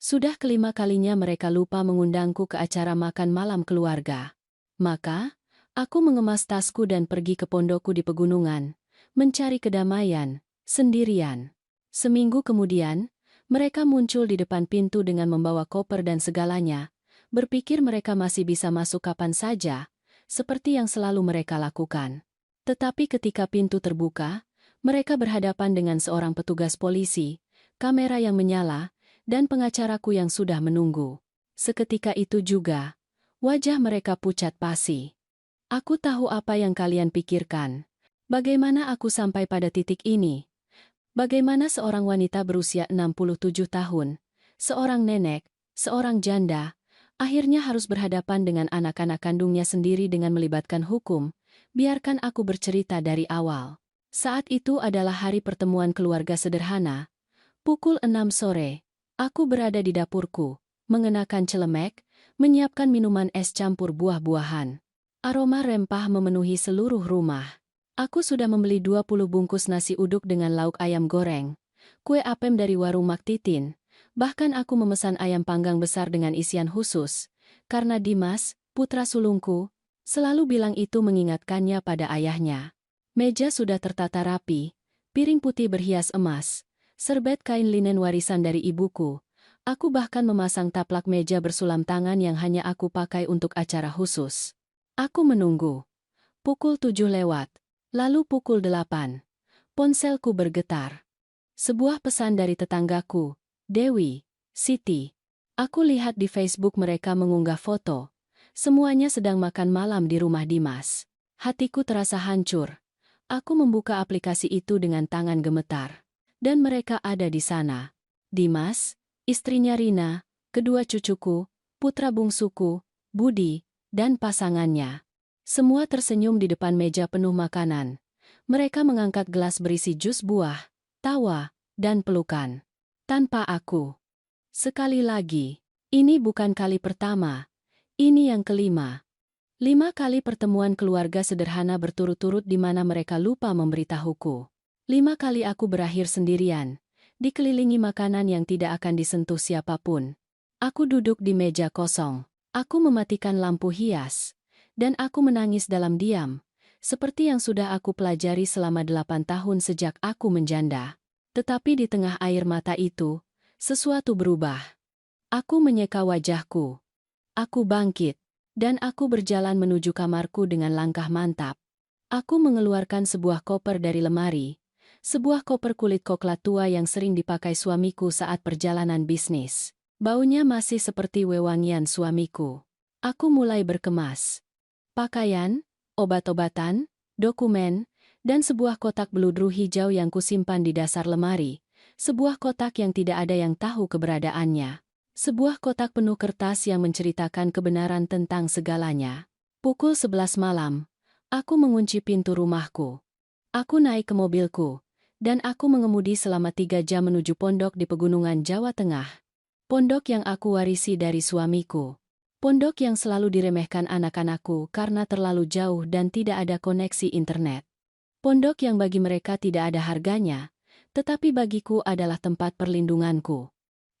Sudah kelima kalinya mereka lupa mengundangku ke acara makan malam keluarga. Maka, aku mengemas tasku dan pergi ke pondokku di pegunungan, mencari kedamaian, sendirian. Seminggu kemudian, mereka muncul di depan pintu dengan membawa koper dan segalanya, berpikir mereka masih bisa masuk kapan saja, seperti yang selalu mereka lakukan. Tetapi ketika pintu terbuka, mereka berhadapan dengan seorang petugas polisi, kamera yang menyala, dan pengacaraku yang sudah menunggu. Seketika itu juga, wajah mereka pucat pasi. Aku tahu apa yang kalian pikirkan. Bagaimana aku sampai pada titik ini? Bagaimana seorang wanita berusia 67 tahun, seorang nenek, seorang janda, akhirnya harus berhadapan dengan anak-anak kandungnya sendiri dengan melibatkan hukum? Biarkan aku bercerita dari awal. Saat itu adalah hari pertemuan keluarga sederhana. Pukul 6 sore. Aku berada di dapurku, mengenakan celemek, menyiapkan minuman es campur buah-buahan. Aroma rempah memenuhi seluruh rumah. Aku sudah membeli 20 bungkus nasi uduk dengan lauk ayam goreng, kue apem dari warung Mak Titin, bahkan aku memesan ayam panggang besar dengan isian khusus, karena Dimas, putra sulungku, selalu bilang itu mengingatkannya pada ayahnya. Meja sudah tertata rapi, piring putih berhias emas, serbet kain linen warisan dari ibuku. Aku bahkan memasang taplak meja bersulam tangan yang hanya aku pakai untuk acara khusus. Aku menunggu. Pukul 7 lewat. Lalu pukul 8. Ponselku bergetar. Sebuah pesan dari tetanggaku, Dewi, Siti. Aku lihat di Facebook mereka mengunggah foto. Semuanya sedang makan malam di rumah Dimas. Hatiku terasa hancur. Aku membuka aplikasi itu dengan tangan gemetar. Dan mereka ada di sana. Dimas, istrinya Rina, kedua cucuku, putra bungsuku, Budi, dan pasangannya. Semua tersenyum di depan meja penuh makanan. Mereka mengangkat gelas berisi jus buah, tawa, dan pelukan. Tanpa aku. Sekali lagi, ini bukan kali pertama. Ini yang kelima. 5 kali pertemuan keluarga sederhana berturut-turut di mana mereka lupa memberitahuku. 5 kali aku berakhir sendirian, dikelilingi makanan yang tidak akan disentuh siapapun. Aku duduk di meja kosong. Aku mematikan lampu hias. Dan aku menangis dalam diam, seperti yang sudah aku pelajari selama 8 tahun sejak aku menjanda. Tetapi di tengah air mata itu, sesuatu berubah. Aku menyeka wajahku. Aku bangkit. Dan aku berjalan menuju kamarku dengan langkah mantap. Aku mengeluarkan sebuah koper dari lemari. Sebuah koper kulit koklat tua yang sering dipakai suamiku saat perjalanan bisnis. Baunya masih seperti wewangian suamiku. Aku mulai berkemas. Pakaian, obat-obatan, dokumen, dan sebuah kotak beludru hijau yang kusimpan di dasar lemari. Sebuah kotak yang tidak ada yang tahu keberadaannya. Sebuah kotak penuh kertas yang menceritakan kebenaran tentang segalanya. Pukul 11 malam, aku mengunci pintu rumahku. Aku naik ke mobilku, dan aku mengemudi selama 3 jam menuju pondok di pegunungan Jawa Tengah. Pondok yang aku warisi dari suamiku. Pondok yang selalu diremehkan anak-anakku karena terlalu jauh dan tidak ada koneksi internet. Pondok yang bagi mereka tidak ada harganya, tetapi bagiku adalah tempat perlindunganku.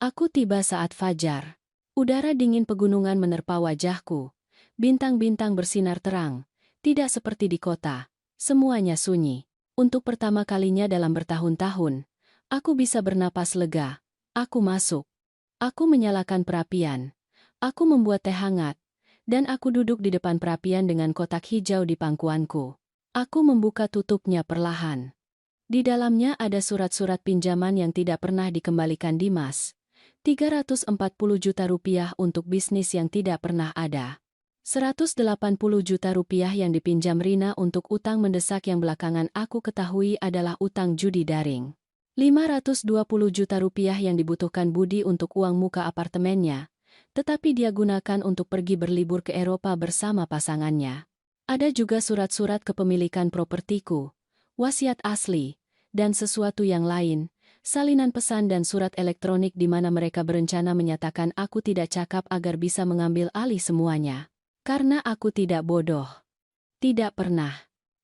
Aku tiba saat fajar. Udara dingin pegunungan menerpa wajahku. Bintang-bintang bersinar terang. Tidak seperti di kota. Semuanya sunyi. Untuk pertama kalinya dalam bertahun-tahun, aku bisa bernapas lega. Aku masuk. Aku menyalakan perapian. Aku membuat teh hangat. Dan aku duduk di depan perapian dengan kotak hijau di pangkuanku. Aku membuka tutupnya perlahan. Di dalamnya ada surat-surat pinjaman yang tidak pernah dikembalikan Dimas. 340 juta rupiah untuk bisnis yang tidak pernah ada. 180 juta rupiah yang dipinjam Rina untuk utang mendesak yang belakangan aku ketahui adalah utang judi daring. 520 juta rupiah yang dibutuhkan Budi untuk uang muka apartemennya, tetapi dia gunakan untuk pergi berlibur ke Eropa bersama pasangannya. Ada juga surat-surat kepemilikan propertiku, wasiat asli, dan sesuatu yang lain. Salinan pesan dan surat elektronik di mana mereka berencana menyatakan aku tidak cakap agar bisa mengambil alih semuanya. Karena aku tidak bodoh. Tidak pernah.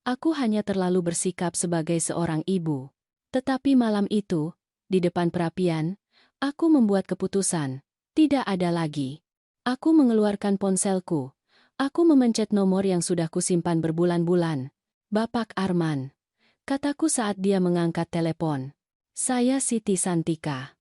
Aku hanya terlalu bersikap sebagai seorang ibu. Tetapi malam itu, di depan perapian, aku membuat keputusan. Tidak ada lagi. Aku mengeluarkan ponselku. Aku memencet nomor yang sudah kusimpan berbulan-bulan. Bapak Arman, kataku saat dia mengangkat telepon. Saya Siti Santika.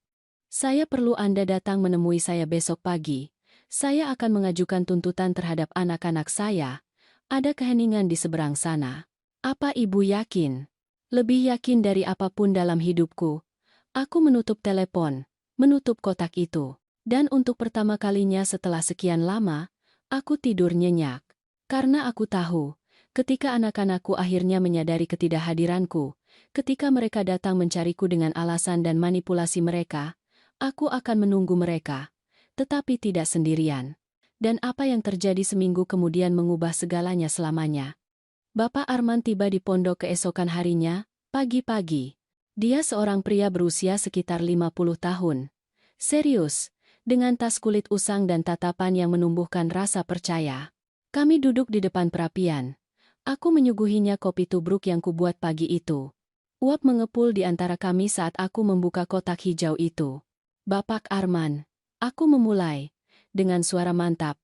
Saya perlu Anda datang menemui saya besok pagi. Saya akan mengajukan tuntutan terhadap anak-anak saya. Ada keheningan di seberang sana. Apa Ibu yakin? Lebih yakin dari apapun dalam hidupku. Aku menutup telepon, menutup kotak itu. Dan untuk pertama kalinya setelah sekian lama, aku tidur nyenyak. Karena aku tahu, ketika anak-anakku akhirnya menyadari ketidakhadiranku, ketika mereka datang mencariku dengan alasan dan manipulasi mereka, aku akan menunggu mereka, tetapi tidak sendirian. Dan apa yang terjadi seminggu kemudian mengubah segalanya selamanya. Bapak Arman tiba di pondok keesokan harinya, pagi-pagi. Dia seorang pria berusia sekitar 50 tahun. Serius, dengan tas kulit usang dan tatapan yang menumbuhkan rasa percaya. Kami duduk di depan perapian. Aku menyuguhinya kopi tubruk yang kubuat pagi itu. Uap mengepul di antara kami saat aku membuka kotak hijau itu. Bapak Arman, aku memulai. Dengan suara mantap.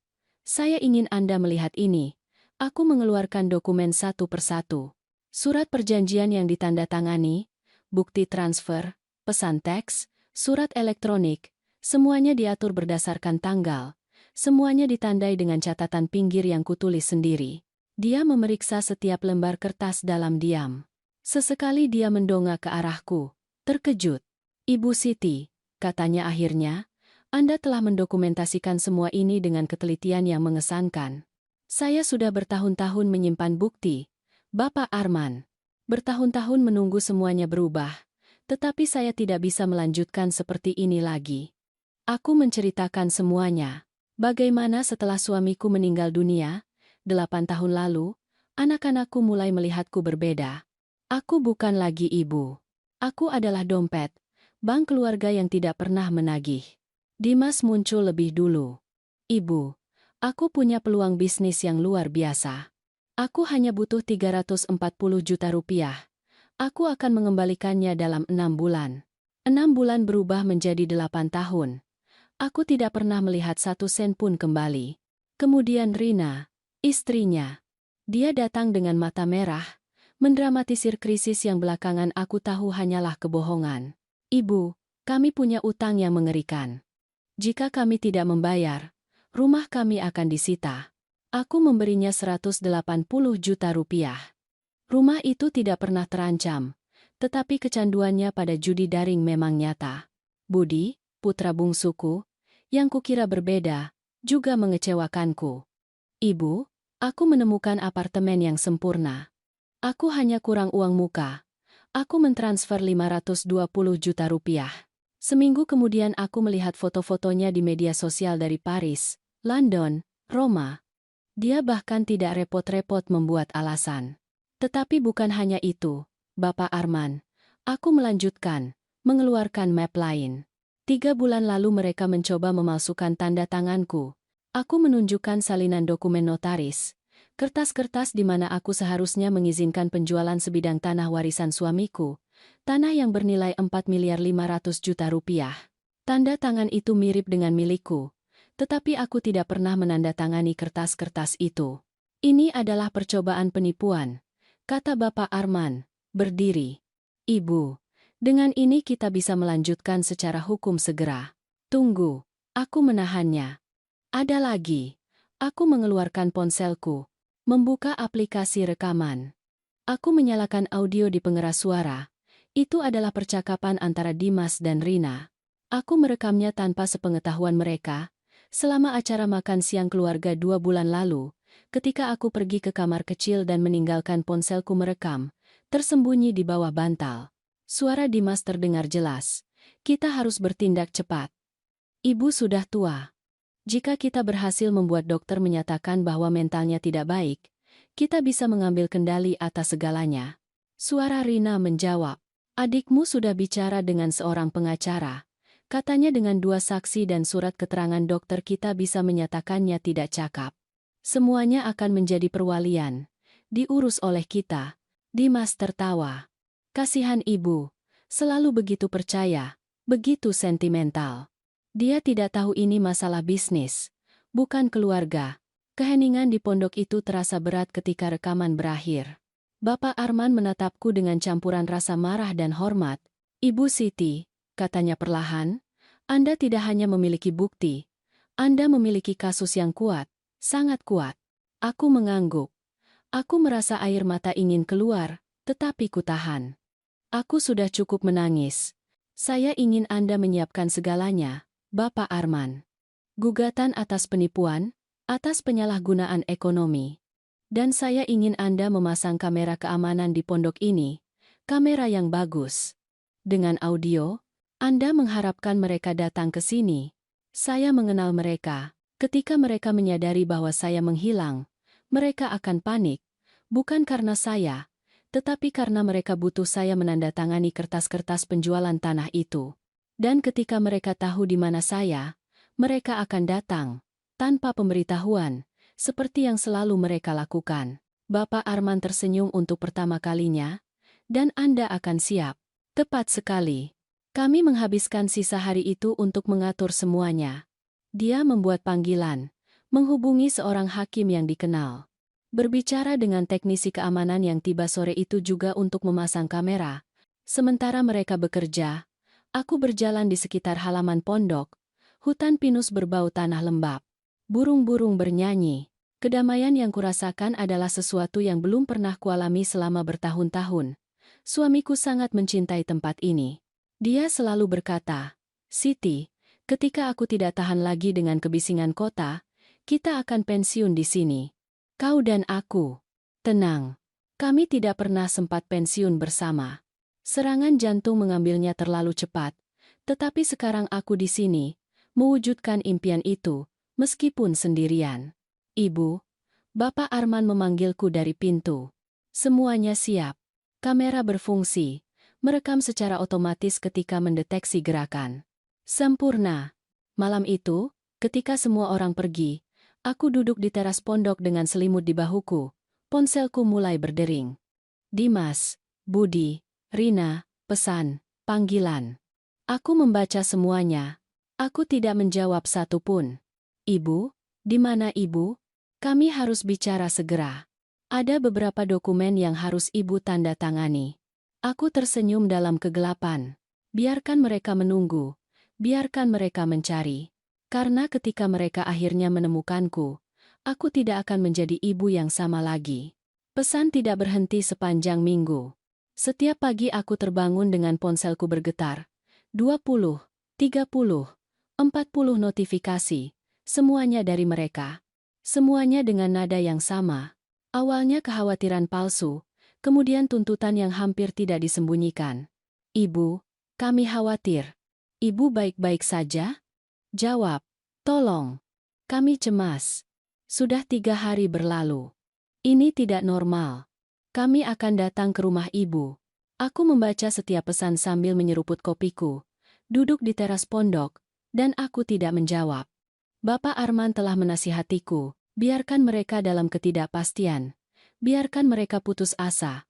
Saya ingin Anda melihat ini. Aku mengeluarkan dokumen satu persatu. Surat perjanjian yang ditandatangani, bukti transfer, pesan teks, surat elektronik, semuanya diatur berdasarkan tanggal. Semuanya ditandai dengan catatan pinggir yang kutulis sendiri. Dia memeriksa setiap lembar kertas dalam diam. Sesekali dia mendongak ke arahku. Terkejut. Ibu Siti, katanya akhirnya, Anda telah mendokumentasikan semua ini dengan ketelitian yang mengesankan. Saya sudah bertahun-tahun menyimpan bukti, Bapak Arman. Bertahun-tahun menunggu semuanya berubah, tetapi saya tidak bisa melanjutkan seperti ini lagi. Aku menceritakan semuanya. Bagaimana setelah suamiku meninggal dunia, 8 tahun lalu, anak-anakku mulai melihatku berbeda. Aku bukan lagi ibu. Aku adalah dompet, bank keluarga yang tidak pernah menagih. Dimas muncul lebih dulu. Ibu, aku punya peluang bisnis yang luar biasa. Aku hanya butuh 340 juta rupiah. Aku akan mengembalikannya dalam 6 bulan. 6 bulan berubah menjadi 8 tahun. Aku tidak pernah melihat 1 sen pun kembali. Kemudian Rina, istrinya. Dia datang dengan mata merah, mendramatisir krisis yang belakangan aku tahu hanyalah kebohongan. Ibu, kami punya utang yang mengerikan. Jika kami tidak membayar, rumah kami akan disita. Aku memberinya 180 juta rupiah. Rumah itu tidak pernah terancam, tetapi kecanduannya pada judi daring memang nyata. Budi, putra bungsuku, yang kukira berbeda, juga mengecewakanku. Ibu, aku menemukan apartemen yang sempurna. Aku hanya kurang uang muka. Aku mentransfer 520 juta rupiah. Seminggu kemudian aku melihat foto-fotonya di media sosial dari Paris, London, Roma. Dia bahkan tidak repot-repot membuat alasan. Tetapi bukan hanya itu, Bapak Arman. Aku melanjutkan, mengeluarkan map lain. 3 bulan lalu mereka mencoba memalsukan tanda tanganku. Aku menunjukkan salinan dokumen notaris. Kertas-kertas di mana aku seharusnya mengizinkan penjualan sebidang tanah warisan suamiku. Tanah yang bernilai 4,5 miliar rupiah. Tanda tangan itu mirip dengan milikku. Tetapi aku tidak pernah menandatangani kertas-kertas itu. Ini adalah percobaan penipuan, kata Bapak Arman, berdiri. Ibu, dengan ini kita bisa melanjutkan secara hukum segera. Tunggu, aku menahannya. Ada lagi. Aku mengeluarkan ponselku, membuka aplikasi rekaman. Aku menyalakan audio di pengeras suara. Itu adalah percakapan antara Dimas dan Rina. Aku merekamnya tanpa sepengetahuan mereka. Selama acara makan siang keluarga 2 bulan lalu, ketika aku pergi ke kamar kecil dan meninggalkan ponselku merekam, tersembunyi di bawah bantal. Suara Dimas terdengar jelas. Kita harus bertindak cepat. Ibu sudah tua. Jika kita berhasil membuat dokter menyatakan bahwa mentalnya tidak baik, kita bisa mengambil kendali atas segalanya. Suara Rina menjawab. Adikmu sudah bicara dengan seorang pengacara. Katanya dengan 2 saksi dan surat keterangan dokter kita bisa menyatakannya tidak cakap. Semuanya akan menjadi perwalian. Diurus oleh kita. Dimas tertawa. Kasihan ibu. Selalu begitu percaya. Begitu sentimental. Dia tidak tahu ini masalah bisnis, bukan keluarga. Keheningan di pondok itu terasa berat ketika rekaman berakhir. Bapak Arman menatapku dengan campuran rasa marah dan hormat. Ibu Siti, katanya perlahan, Anda tidak hanya memiliki bukti, Anda memiliki kasus yang kuat, sangat kuat. Aku mengangguk. Aku merasa air mata ingin keluar, tetapi kutahan. Aku sudah cukup menangis. Saya ingin Anda menyiapkan segalanya, Bapak Arman. Gugatan atas penipuan, atas penyalahgunaan ekonomi. Dan saya ingin Anda memasang kamera keamanan di pondok ini, kamera yang bagus. Dengan audio, Anda mengharapkan mereka datang ke sini. Saya mengenal mereka. Ketika mereka menyadari bahwa saya menghilang, mereka akan panik, bukan karena saya, tetapi karena mereka butuh saya menandatangani kertas-kertas penjualan tanah itu. Dan ketika mereka tahu di mana saya, mereka akan datang, tanpa pemberitahuan, seperti yang selalu mereka lakukan. Bapak Arman tersenyum untuk pertama kalinya, dan Anda akan siap. Tepat sekali. Kami menghabiskan sisa hari itu untuk mengatur semuanya. Dia membuat panggilan, menghubungi seorang hakim yang dikenal. Berbicara dengan teknisi keamanan yang tiba sore itu juga untuk memasang kamera. Sementara mereka bekerja, aku berjalan di sekitar halaman pondok. Hutan pinus berbau tanah lembab. Burung-burung bernyanyi. Kedamaian yang kurasakan adalah sesuatu yang belum pernah kualami selama bertahun-tahun. Suamiku sangat mencintai tempat ini. Dia selalu berkata, Siti, ketika aku tidak tahan lagi dengan kebisingan kota, kita akan pensiun di sini. Kau dan aku. Tenang. Kami tidak pernah sempat pensiun bersama. Serangan jantung mengambilnya terlalu cepat. Tetapi sekarang aku di sini, mewujudkan impian itu, meskipun sendirian. Ibu, Bapak Arman memanggilku dari pintu. Semuanya siap. Kamera berfungsi, merekam secara otomatis ketika mendeteksi gerakan. Sempurna. Malam itu, ketika semua orang pergi, aku duduk di teras pondok dengan selimut di bahuku. Ponselku mulai berdering. Dimas, Budi, Rina, pesan, panggilan. Aku membaca semuanya. Aku tidak menjawab satu pun. Ibu, di mana Ibu? Kami harus bicara segera. Ada beberapa dokumen yang harus Ibu tanda tangani. Aku tersenyum dalam kegelapan. Biarkan mereka menunggu. Biarkan mereka mencari. Karena ketika mereka akhirnya menemukanku, aku tidak akan menjadi ibu yang sama lagi. Pesan tidak berhenti sepanjang minggu. Setiap pagi aku terbangun dengan ponselku bergetar. 20, 30, 40 notifikasi. Semuanya dari mereka. Semuanya dengan nada yang sama. Awalnya kekhawatiran palsu, kemudian tuntutan yang hampir tidak disembunyikan. Ibu, kami khawatir. Ibu baik-baik saja? Jawab, tolong. Kami cemas. Sudah 3 hari berlalu. Ini tidak normal. Kami akan datang ke rumah Ibu. Aku membaca setiap pesan sambil menyeruput kopiku. Duduk di teras pondok, dan aku tidak menjawab. Bapak Arman telah menasihatiku, biarkan mereka dalam ketidakpastian. Biarkan mereka putus asa.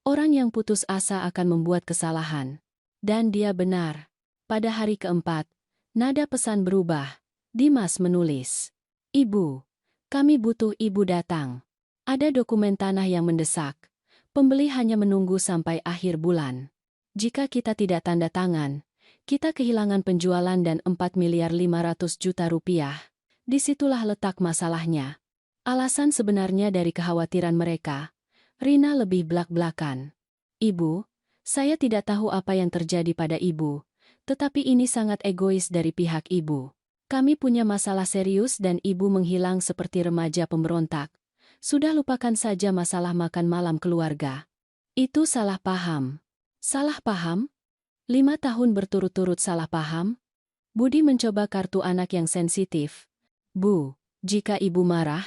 Orang yang putus asa akan membuat kesalahan. Dan dia benar. Pada hari keempat, nada pesan berubah. Dimas menulis. Ibu, kami butuh Ibu datang. Ada dokumen tanah yang mendesak. Pembeli hanya menunggu sampai akhir bulan. Jika kita tidak tanda tangan, kita kehilangan penjualan dan 4.500.000.000 rupiah. Disitulah letak masalahnya. Alasan sebenarnya dari kekhawatiran mereka. Rina lebih belak-belakan. Ibu, saya tidak tahu apa yang terjadi pada Ibu, tetapi ini sangat egois dari pihak Ibu. Kami punya masalah serius dan Ibu menghilang seperti remaja pemberontak. Sudah lupakan saja masalah makan malam keluarga. Itu salah paham. Salah paham? 5 tahun berturut-turut salah paham? Budi mencoba kartu anak yang sensitif. Bu, jika Ibu marah,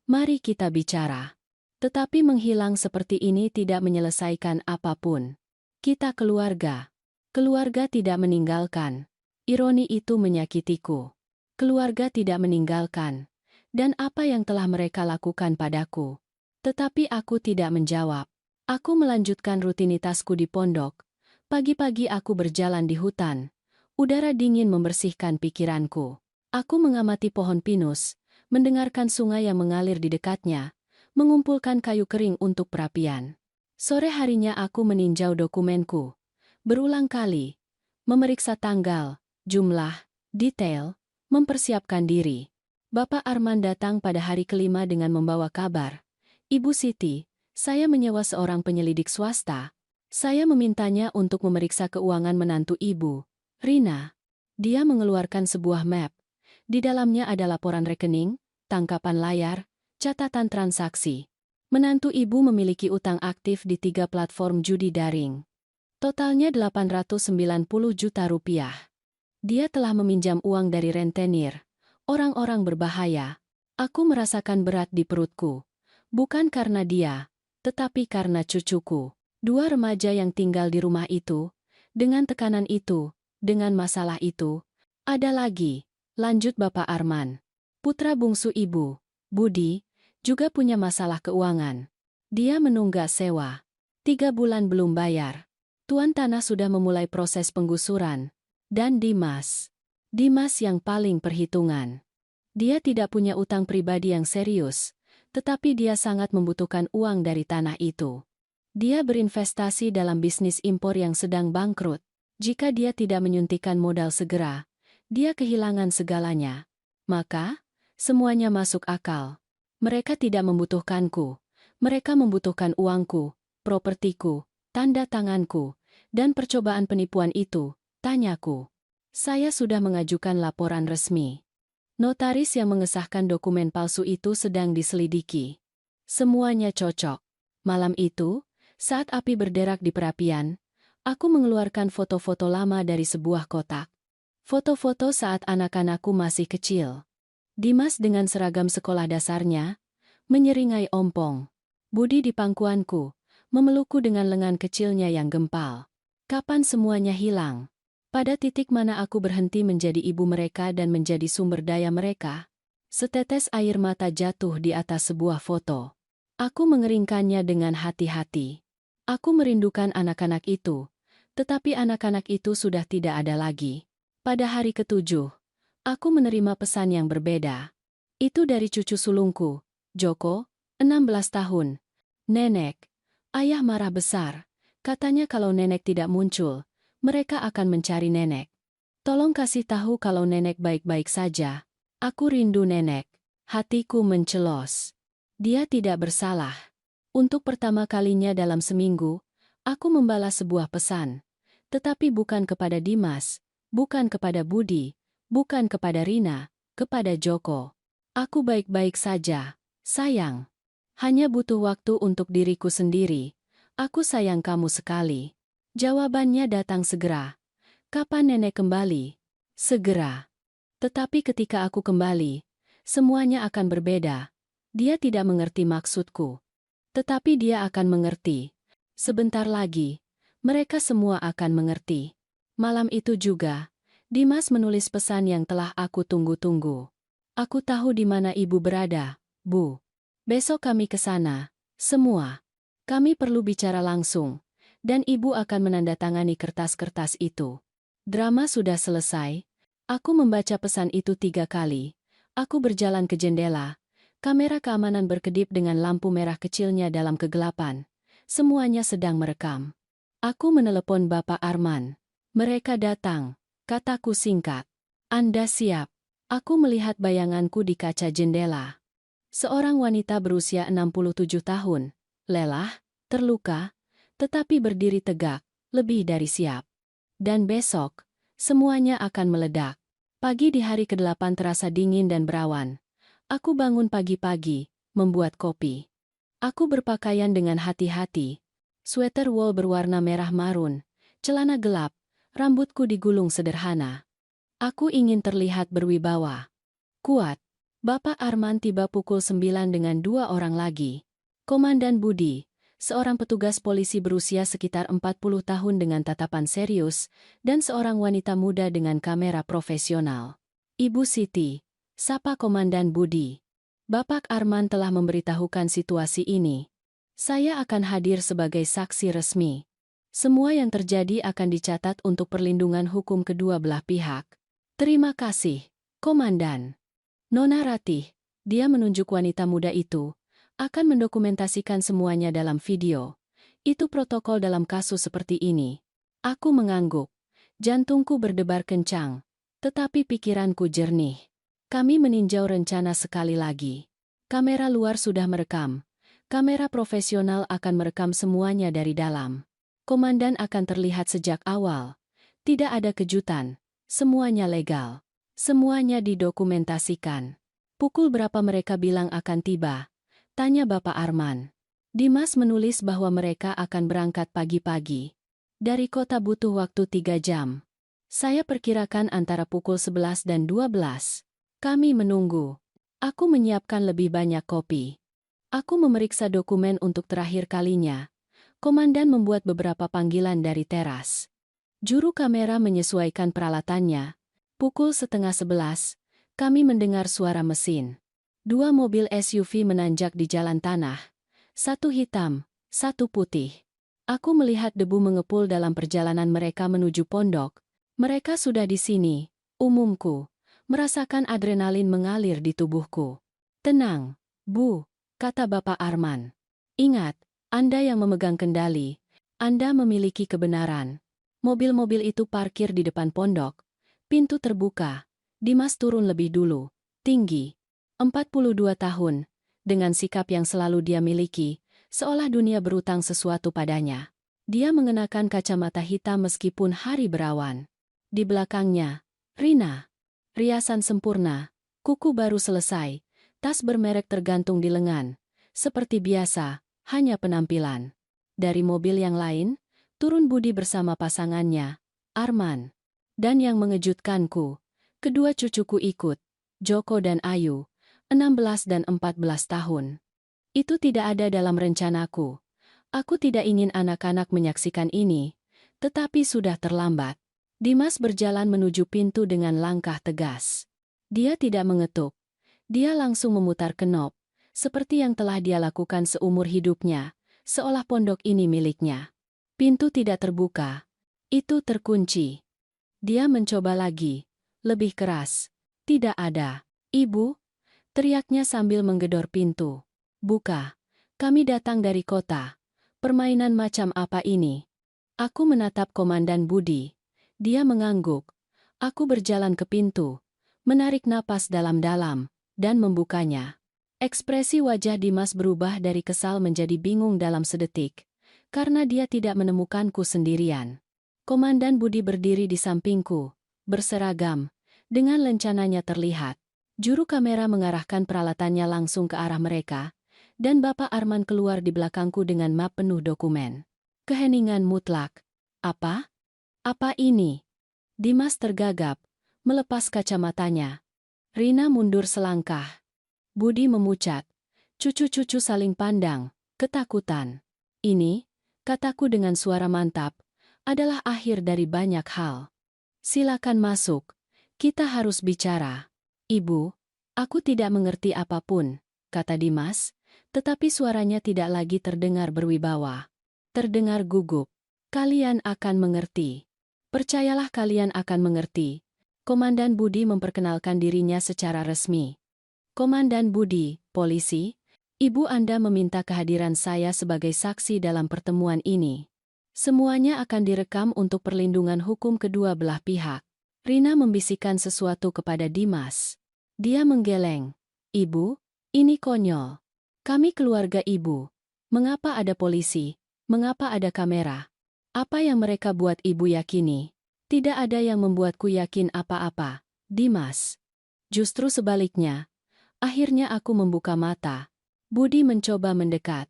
mari kita bicara. Tetapi menghilang seperti ini tidak menyelesaikan apapun. Kita keluarga. Keluarga tidak meninggalkan. Ironi itu menyakitiku. Keluarga tidak meninggalkan. Dan apa yang telah mereka lakukan padaku. Tetapi aku tidak menjawab. Aku melanjutkan rutinitasku di pondok. Pagi-pagi aku berjalan di hutan. Udara dingin membersihkan pikiranku. Aku mengamati pohon pinus, mendengarkan sungai yang mengalir di dekatnya, mengumpulkan kayu kering untuk perapian. Sore harinya aku meninjau dokumenku. Berulang kali. Memeriksa tanggal, jumlah, detail, mempersiapkan diri. Bapak Arman datang pada hari kelima dengan membawa kabar. Ibu Siti, saya menyewa seorang penyelidik swasta. Saya memintanya untuk memeriksa keuangan menantu ibu, Rina. Dia mengeluarkan sebuah map. Di dalamnya ada laporan rekening, tangkapan layar, catatan transaksi. Menantu ibu memiliki utang aktif di 3 platform judi daring. Totalnya 890 juta rupiah. Dia telah meminjam uang dari rentenir, orang-orang berbahaya. Aku merasakan berat di perutku. Bukan karena dia, tetapi karena cucuku. 2 remaja yang tinggal di rumah itu, dengan tekanan itu, dengan masalah itu. Ada lagi, lanjut Bapak Arman. Putra bungsu ibu, Budi, juga punya masalah keuangan. Dia menunggak sewa. 3 bulan belum bayar. Tuan tanah sudah memulai proses penggusuran. Dan Dimas. Dimas yang paling perhitungan. Dia tidak punya utang pribadi yang serius, tetapi dia sangat membutuhkan uang dari tanah itu. Dia berinvestasi dalam bisnis impor yang sedang bangkrut. Jika dia tidak menyuntikkan modal segera, dia kehilangan segalanya. Maka, semuanya masuk akal. Mereka tidak membutuhkanku. Mereka membutuhkan uangku, propertiku, tanda tanganku, dan percobaan penipuan itu, tanyaku. Saya sudah mengajukan laporan resmi. Notaris yang mengesahkan dokumen palsu itu sedang diselidiki. Semuanya cocok. Malam itu, saat api berderak di perapian, aku mengeluarkan foto-foto lama dari sebuah kotak. Foto-foto saat anak-anakku masih kecil. Dimas dengan seragam sekolah dasarnya, menyeringai ompong. Budi di pangkuanku, memelukku dengan lengan kecilnya yang gempal. Kapan semuanya hilang? Pada titik mana aku berhenti menjadi ibu mereka dan menjadi sumber daya mereka? Setetes air mata jatuh di atas sebuah foto. Aku mengeringkannya dengan hati-hati. Aku merindukan anak-anak itu, tetapi anak-anak itu sudah tidak ada lagi. Pada hari ke-7, aku menerima pesan yang berbeda. Itu dari cucu sulungku, Joko, 16 tahun. Nenek, ayah marah besar. Katanya kalau nenek tidak muncul, mereka akan mencari nenek. Tolong kasih tahu kalau nenek baik-baik saja. Aku rindu nenek. Hatiku mencelos. Dia tidak bersalah. Untuk pertama kalinya dalam seminggu, aku membalas sebuah pesan. Tetapi bukan kepada Dimas, bukan kepada Budi, bukan kepada Rina, kepada Joko. Aku baik-baik saja, sayang. Hanya butuh waktu untuk diriku sendiri. Aku sayang kamu sekali. Jawabannya datang segera. Kapan nenek kembali? Segera. Tetapi ketika aku kembali, semuanya akan berbeda. Dia tidak mengerti maksudku. Tetapi dia akan mengerti. Sebentar lagi, mereka semua akan mengerti. Malam itu juga, Dimas menulis pesan yang telah aku tunggu-tunggu. Aku tahu di mana ibu berada, Bu. Besok kami ke sana, semua. Kami perlu bicara langsung, dan ibu akan menandatangani kertas-kertas itu. Drama sudah selesai. Aku membaca pesan itu 3 kali. Aku berjalan ke jendela. Kamera keamanan berkedip dengan lampu merah kecilnya dalam kegelapan. Semuanya sedang merekam. Aku menelepon Bapak Arman. Mereka datang. Kataku singkat. Anda siap? Aku melihat bayanganku di kaca jendela. Seorang wanita berusia 67 tahun. Lelah, terluka, tetapi berdiri tegak, lebih dari siap. Dan besok, semuanya akan meledak. Pagi di hari ke-8 terasa dingin dan berawan. Aku bangun pagi-pagi, membuat kopi. Aku berpakaian dengan hati-hati. Sweater wol berwarna merah marun, celana gelap, rambutku digulung sederhana. Aku ingin terlihat berwibawa. Kuat. Bapak Arman tiba pukul 9 dengan 2 orang lagi. Komandan Budi, seorang petugas polisi berusia sekitar 40 tahun dengan tatapan serius, dan seorang wanita muda dengan kamera profesional. Ibu Siti, sapa Komandan Budi. Bapak Arman telah memberitahukan situasi ini. Saya akan hadir sebagai saksi resmi. Semua yang terjadi akan dicatat untuk perlindungan hukum kedua belah pihak. Terima kasih, Komandan. Nona Ratih, dia menunjuk wanita muda itu, akan mendokumentasikan semuanya dalam video. Itu protokol dalam kasus seperti ini. Aku mengangguk. Jantungku berdebar kencang, tetapi pikiranku jernih. Kami meninjau rencana sekali lagi. Kamera luar sudah merekam. Kamera profesional akan merekam semuanya dari dalam. Komandan akan terlihat sejak awal. Tidak ada kejutan. Semuanya legal. Semuanya didokumentasikan. Pukul berapa mereka bilang akan tiba? Tanya Bapak Arman. Dimas menulis bahwa mereka akan berangkat pagi-pagi. Dari kota butuh waktu 3 jam. Saya perkirakan antara pukul 11 dan 12. Kami menunggu. Aku menyiapkan lebih banyak kopi. Aku memeriksa dokumen untuk terakhir kalinya. Komandan membuat beberapa panggilan dari teras. Juru kamera menyesuaikan peralatannya. Pukul 10:30, kami mendengar suara mesin. 2 mobil SUV menanjak di jalan tanah. 1 hitam, 1 putih. Aku melihat debu mengepul dalam perjalanan mereka menuju pondok. Mereka sudah di sini, umumku. Merasakan adrenalin mengalir di tubuhku. Tenang, Bu, kata Bapak Arman. Ingat, Anda yang memegang kendali. Anda memiliki kebenaran. Mobil-mobil itu parkir di depan pondok. Pintu terbuka. Dimas turun lebih dulu. Tinggi. 42 tahun. Dengan sikap yang selalu dia miliki, seolah dunia berutang sesuatu padanya. Dia mengenakan kacamata hitam meskipun hari berawan. Di belakangnya, Rina. Riasan sempurna. Kuku baru selesai. Tas bermerek tergantung di lengan. Seperti biasa, hanya penampilan. Dari mobil yang lain, turun Budi bersama pasangannya, Arman. Dan yang mengejutkanku, kedua cucuku ikut, Joko dan Ayu, 16 dan 14 tahun. Itu tidak ada dalam rencanaku. Aku tidak ingin anak-anak menyaksikan ini, tetapi sudah terlambat. Dimas berjalan menuju pintu dengan langkah tegas. Dia tidak mengetuk. Dia langsung memutar kenop, seperti yang telah dia lakukan seumur hidupnya, seolah pondok ini miliknya. Pintu tidak terbuka. Itu terkunci. Dia mencoba lagi, lebih keras. Tidak ada. Ibu, teriaknya sambil menggedor pintu. Buka. Kami datang dari kota. Permainan macam apa ini? Aku menatap Komandan Budi. Dia mengangguk. Aku berjalan ke pintu, menarik napas dalam-dalam, dan membukanya. Ekspresi wajah Dimas berubah dari kesal menjadi bingung dalam sedetik, karena dia tidak menemukanku sendirian. Komandan Budi berdiri di sampingku, berseragam, dengan lencananya terlihat. Juru kamera mengarahkan peralatannya langsung ke arah mereka, dan Bapak Arman keluar di belakangku dengan map penuh dokumen. Keheningan mutlak. Apa? Apa ini? Dimas tergagap, melepas kacamatanya. Rina mundur selangkah. Budi memucat. Cucu-cucu saling pandang, ketakutan. Ini, kataku dengan suara mantap, adalah akhir dari banyak hal. Silakan masuk. Kita harus bicara. Ibu, aku tidak mengerti apapun, kata Dimas, tetapi suaranya tidak lagi terdengar berwibawa. Terdengar gugup. Kalian akan mengerti. Percayalah kalian akan mengerti. Komandan Budi memperkenalkan dirinya secara resmi. Komandan Budi, polisi, ibu Anda meminta kehadiran saya sebagai saksi dalam pertemuan ini. Semuanya akan direkam untuk perlindungan hukum kedua belah pihak. Rina membisikkan sesuatu kepada Dimas. Dia menggeleng. Ibu, ini konyol. Kami keluarga ibu. Mengapa ada polisi? Mengapa ada kamera? Apa yang mereka buat ibu yakini? Tidak ada yang membuatku yakin apa-apa, Dimas. Justru sebaliknya. Akhirnya aku membuka mata. Budi mencoba mendekat.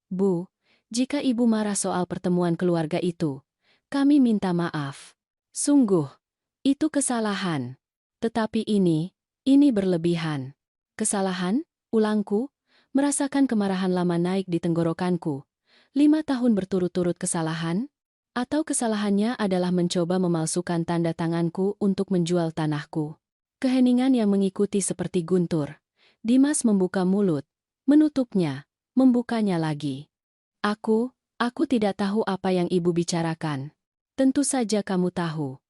Bu, jika ibu marah soal pertemuan keluarga itu, kami minta maaf. Sungguh, itu kesalahan. Tetapi ini berlebihan. Kesalahan? Ulangku, merasakan kemarahan lama naik di tenggorokanku. 5 tahun berturut-turut kesalahan? Atau kesalahannya adalah mencoba memalsukan tanda tanganku untuk menjual tanahku? Keheningan yang mengikuti seperti guntur. Dimas membuka mulut, menutupnya, membukanya lagi. Aku tidak tahu apa yang ibu bicarakan. Tentu saja kamu tahu.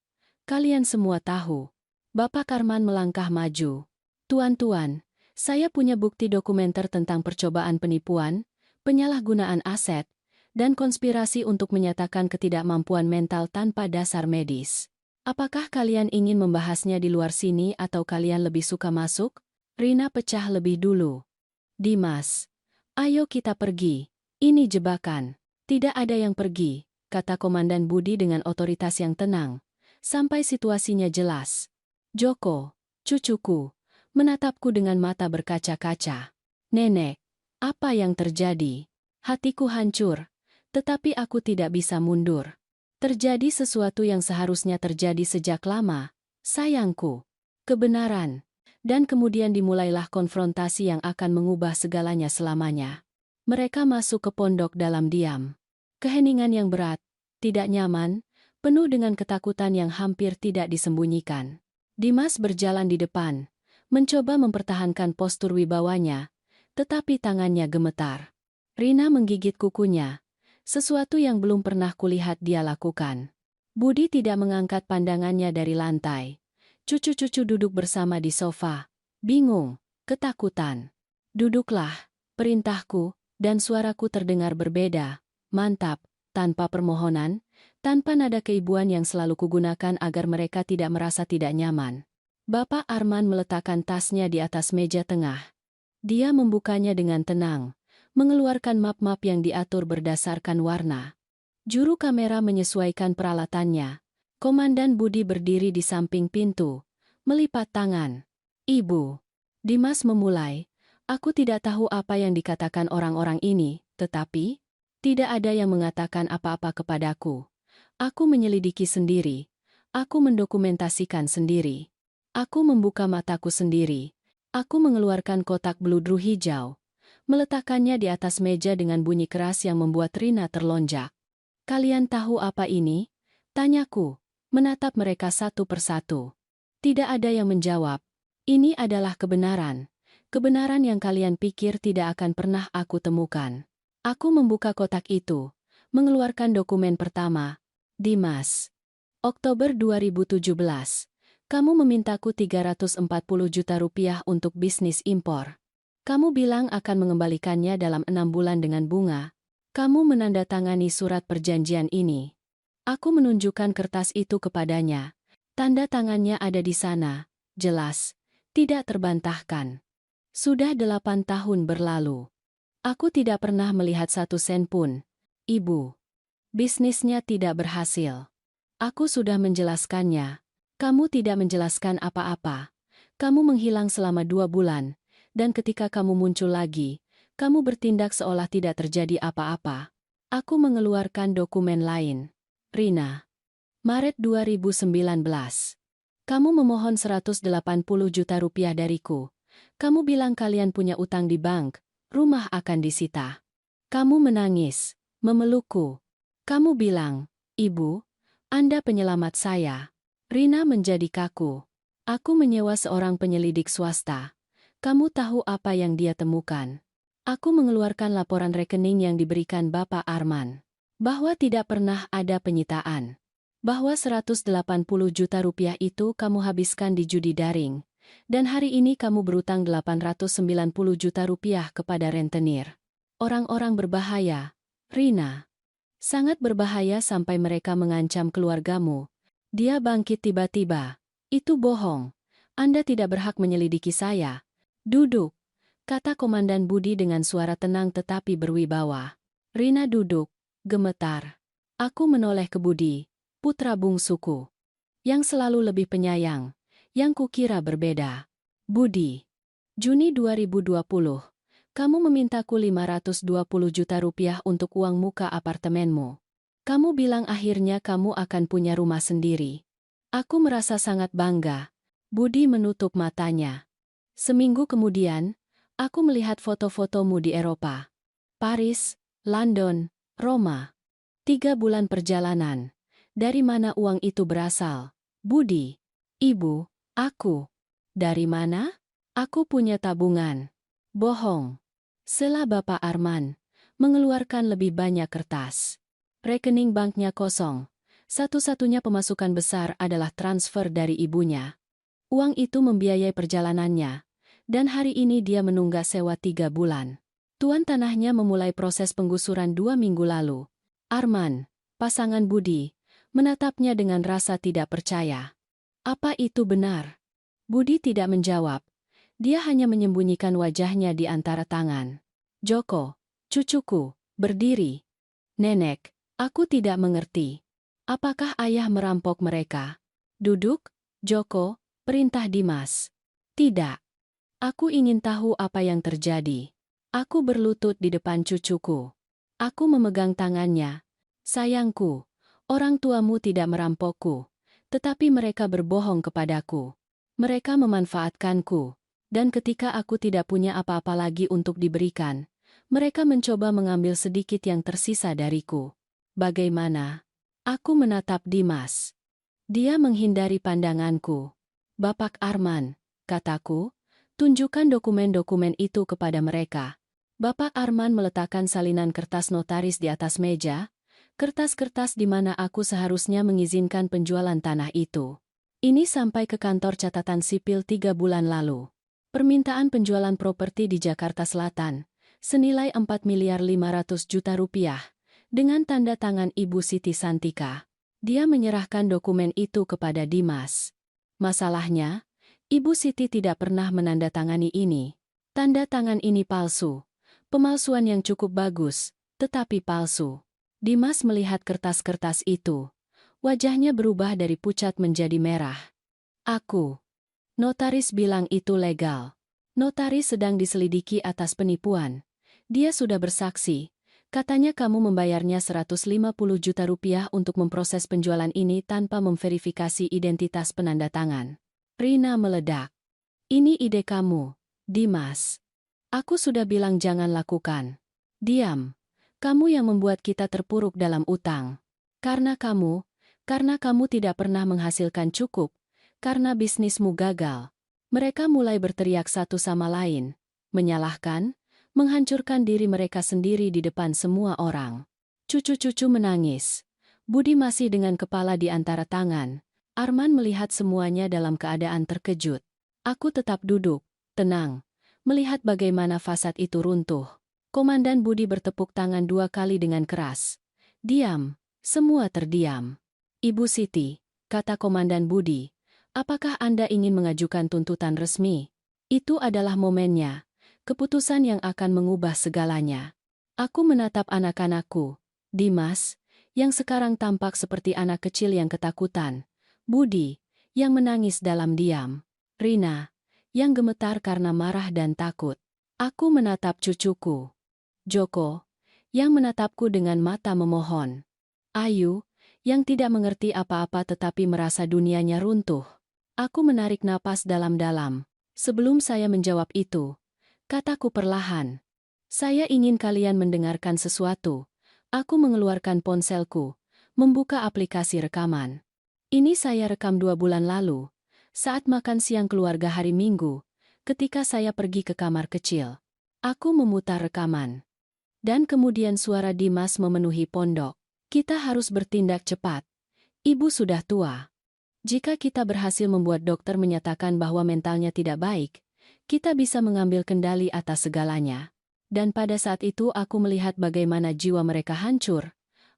Kalian semua tahu. Bapak Arman melangkah maju. Tuan-tuan, saya punya bukti dokumenter tentang percobaan penipuan, penyalahgunaan aset, dan konspirasi untuk menyatakan ketidakmampuan mental tanpa dasar medis. Apakah kalian ingin membahasnya di luar sini atau kalian lebih suka masuk? Rina pecah lebih dulu. Dimas, ayo kita pergi. Ini jebakan. Tidak ada yang pergi, kata Komandan Budi dengan otoritas yang tenang, sampai situasinya jelas. Joko, cucuku, menatapku dengan mata berkaca-kaca. Nenek, apa yang terjadi? Hatiku hancur, tetapi aku tidak bisa mundur. Terjadi sesuatu yang seharusnya terjadi sejak lama, sayangku. Kebenaran. Dan kemudian dimulailah konfrontasi yang akan mengubah segalanya selamanya. Mereka masuk ke pondok dalam diam. Keheningan yang berat, tidak nyaman, penuh dengan ketakutan yang hampir tidak disembunyikan. Dimas berjalan di depan, mencoba mempertahankan postur wibawanya, tetapi tangannya gemetar. Rina menggigit kukunya, sesuatu yang belum pernah kulihat dia lakukan. Budi tidak mengangkat pandangannya dari lantai. Cucu-cucu duduk bersama di sofa, bingung, ketakutan. Duduklah, perintahku, dan suaraku terdengar berbeda, mantap, tanpa permohonan, tanpa nada keibuan yang selalu kugunakan agar mereka tidak merasa tidak nyaman. Bapak Arman meletakkan tasnya di atas meja tengah. Dia membukanya dengan tenang, mengeluarkan map-map yang diatur berdasarkan warna. Juru kamera menyesuaikan peralatannya. Komandan Budi berdiri di samping pintu, melipat tangan. Ibu. Dimas memulai. Aku tidak tahu apa yang dikatakan orang-orang ini, tetapi tidak ada yang mengatakan apa-apa kepadaku. Aku menyelidiki sendiri. Aku mendokumentasikan sendiri. Aku membuka mataku sendiri. Aku mengeluarkan kotak bludru hijau, meletakkannya di atas meja dengan bunyi keras yang membuat Rina terlonjak. Kalian tahu apa ini? Tanyaku, menatap mereka satu persatu. Tidak ada yang menjawab. Ini adalah kebenaran. Kebenaran yang kalian pikir tidak akan pernah aku temukan. Aku membuka kotak itu, mengeluarkan dokumen pertama. Dimas. Oktober 2017. Kamu memintaku 340 juta rupiah untuk bisnis impor. Kamu bilang akan mengembalikannya dalam 6 bulan dengan bunga. Kamu menandatangani surat perjanjian ini. Aku menunjukkan kertas itu kepadanya. Tanda tangannya ada di sana, jelas, tidak terbantahkan. Sudah 8 tahun berlalu. Aku tidak pernah melihat satu sen pun. Ibu. Bisnisnya tidak berhasil. Aku sudah menjelaskannya. Kamu tidak menjelaskan apa-apa. Kamu menghilang selama 2 bulan, dan ketika kamu muncul lagi, kamu bertindak seolah tidak terjadi apa-apa. Aku mengeluarkan dokumen lain. Rina. Maret 2019. Kamu memohon 180 juta rupiah dariku. Kamu bilang kalian punya utang di bank, rumah akan disita. Kamu menangis, memelukku. Kamu bilang, Ibu, Anda penyelamat saya. Rina menjadi kaku. Aku menyewa seorang penyelidik swasta. Kamu tahu apa yang dia temukan? Aku mengeluarkan laporan rekening yang diberikan Bapak Arman. Bahwa tidak pernah ada penyitaan. Bahwa 180 juta rupiah itu kamu habiskan di judi daring. Dan hari ini kamu berutang 890 juta rupiah kepada rentenir. Orang-orang berbahaya, Rina. Sangat berbahaya sampai mereka mengancam keluargamu. Dia bangkit tiba-tiba. Itu bohong. Anda tidak berhak menyelidiki saya. Duduk, kata Komandan Budi dengan suara tenang tetapi berwibawa. Rina duduk, gemetar. Aku menoleh ke Budi, putra bungsuku, yang selalu lebih penyayang. Yang kukira berbeda. Budi. Juni 2020. Kamu memintaku 520 juta rupiah untuk uang muka apartemenmu. Kamu bilang akhirnya kamu akan punya rumah sendiri. Aku merasa sangat bangga. Budi menutup matanya. Seminggu kemudian, aku melihat foto-fotomu di Eropa. Paris, London, Roma. 3 bulan perjalanan. Dari mana uang itu berasal? Budi. Ibu. Aku. Dari mana? Aku punya tabungan. Bohong. Sela Bapak Arman. mengeluarkan lebih banyak kertas. Rekening banknya kosong. Satu-satunya pemasukan besar adalah transfer dari ibunya. Uang itu membiayai perjalanannya, dan hari ini dia menunggak sewa 3 bulan. Tuan tanahnya memulai proses penggusuran 2 minggu lalu. Arman, pasangan Budi, menatapnya dengan rasa tidak percaya. Apa itu benar? Budi tidak menjawab. Dia hanya menyembunyikan wajahnya di antara tangan. Joko, cucuku, berdiri. Nenek, aku tidak mengerti. Apakah ayah merampok mereka? Duduk, Joko, perintah Dimas. Tidak. Aku ingin tahu apa yang terjadi. Aku berlutut di depan cucuku. Aku memegang tangannya. Sayangku, orang tuamu tidak merampokku, tetapi mereka berbohong kepadaku. Mereka memanfaatkanku, dan ketika aku tidak punya apa-apa lagi untuk diberikan, mereka mencoba mengambil sedikit yang tersisa dariku. Bagaimana? Aku menatap Dimas. Dia menghindari pandanganku. Bapak Arman, kataku, tunjukkan dokumen-dokumen itu kepada mereka. Bapak Arman meletakkan salinan kertas notaris di atas meja, kertas-kertas di mana aku seharusnya mengizinkan penjualan tanah itu. Ini sampai ke kantor catatan sipil 3 bulan lalu. Permintaan penjualan properti di Jakarta Selatan, senilai 4.500.000.000 rupiah, dengan tanda tangan Ibu Siti Santika. Dia menyerahkan dokumen itu kepada Dimas. Masalahnya, Ibu Siti tidak pernah menandatangani ini. Tanda tangan ini palsu. Pemalsuan yang cukup bagus, tetapi palsu. Dimas melihat kertas-kertas itu. Wajahnya berubah dari pucat menjadi merah. Aku. Notaris bilang itu legal. Notaris sedang diselidiki atas penipuan. Dia sudah bersaksi. Katanya kamu membayarnya 150 juta rupiah untuk memproses penjualan ini tanpa memverifikasi identitas penanda tangan. Rina meledak. Ini ide kamu, Dimas. Aku sudah bilang jangan lakukan. Diam. Kamu yang membuat kita terpuruk dalam utang. Karena kamu tidak pernah menghasilkan cukup, karena bisnismu gagal. Mereka mulai berteriak satu sama lain, menyalahkan, menghancurkan diri mereka sendiri di depan semua orang. Cucu-cucu menangis. Budi masih dengan kepala di antara tangan. Arman melihat semuanya dalam keadaan terkejut. Aku tetap duduk, tenang, melihat bagaimana fasad itu runtuh. Komandan Budi bertepuk tangan 2 kali dengan keras. Diam, semua terdiam. Ibu Siti, kata Komandan Budi, apakah Anda ingin mengajukan tuntutan resmi? Itu adalah momennya. Keputusan yang akan mengubah segalanya. Aku menatap anak-anakku, Dimas, yang sekarang tampak seperti anak kecil yang ketakutan, Budi, yang menangis dalam diam, Rina, yang gemetar karena marah dan takut. Aku menatap cucuku, Joko, yang menatapku dengan mata memohon. Ayu, yang tidak mengerti apa-apa tetapi merasa dunianya runtuh. Aku menarik napas dalam-dalam. Sebelum saya menjawab itu, kataku perlahan. Saya ingin kalian mendengarkan sesuatu. Aku mengeluarkan ponselku, membuka aplikasi rekaman. Ini saya rekam 2 bulan lalu, saat makan siang keluarga hari Minggu, ketika saya pergi ke kamar kecil. Aku memutar rekaman. Dan kemudian suara Dimas memenuhi pondok. Kita harus bertindak cepat. Ibu sudah tua. Jika kita berhasil membuat dokter menyatakan bahwa mentalnya tidak baik, kita bisa mengambil kendali atas segalanya. Dan pada saat itu aku melihat bagaimana jiwa mereka hancur.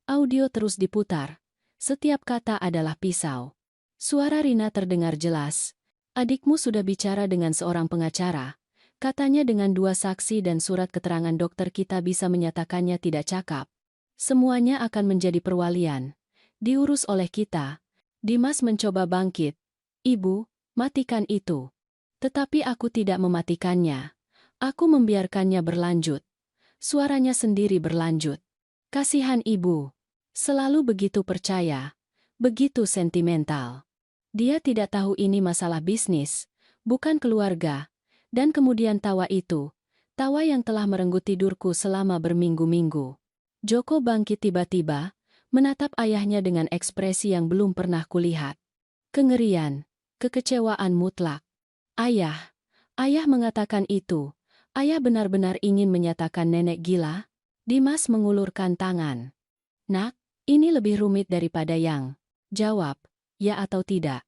Audio terus diputar. Setiap kata adalah pisau. Suara Rina terdengar jelas. Adikmu sudah bicara dengan seorang pengacara. Katanya dengan 2 saksi dan surat keterangan dokter kita bisa menyatakannya tidak cakap. Semuanya akan menjadi perwalian. Diurus oleh kita. Dimas mencoba bangkit. Ibu, matikan itu. Tetapi aku tidak mematikannya. Aku membiarkannya berlanjut. Suaranya sendiri berlanjut. Kasihan ibu. Selalu begitu percaya. Begitu sentimental. Dia tidak tahu ini masalah bisnis, bukan keluarga. Dan kemudian tawa itu. Tawa yang telah merenggut tidurku selama berminggu-minggu. Joko bangkit tiba-tiba, menatap ayahnya dengan ekspresi yang belum pernah kulihat. Kengerian, kekecewaan mutlak. Ayah mengatakan itu. Ayah benar-benar ingin menyatakan nenek gila. Dimas mengulurkan tangan. Nak, ini lebih rumit daripada yang. Jawab, ya atau tidak.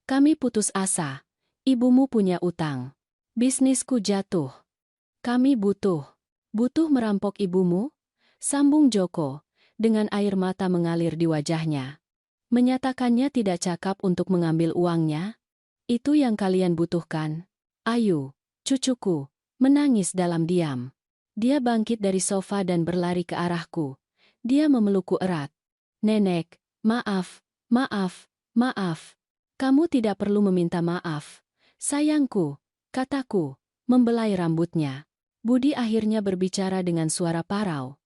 Kami putus asa. Ibumu punya utang. Bisnisku jatuh. Kami butuh merampok ibumu? Sambung Joko, dengan air mata mengalir di wajahnya. Menyatakannya tidak cakap untuk mengambil uangnya? Itu yang kalian butuhkan? Ayu, cucuku, menangis dalam diam. Dia bangkit dari sofa dan berlari ke arahku. Dia memelukku erat. Nenek, maaf, maaf, maaf. Kamu tidak perlu meminta maaf. Sayangku, kataku, membelai rambutnya. Budi akhirnya berbicara dengan suara parau.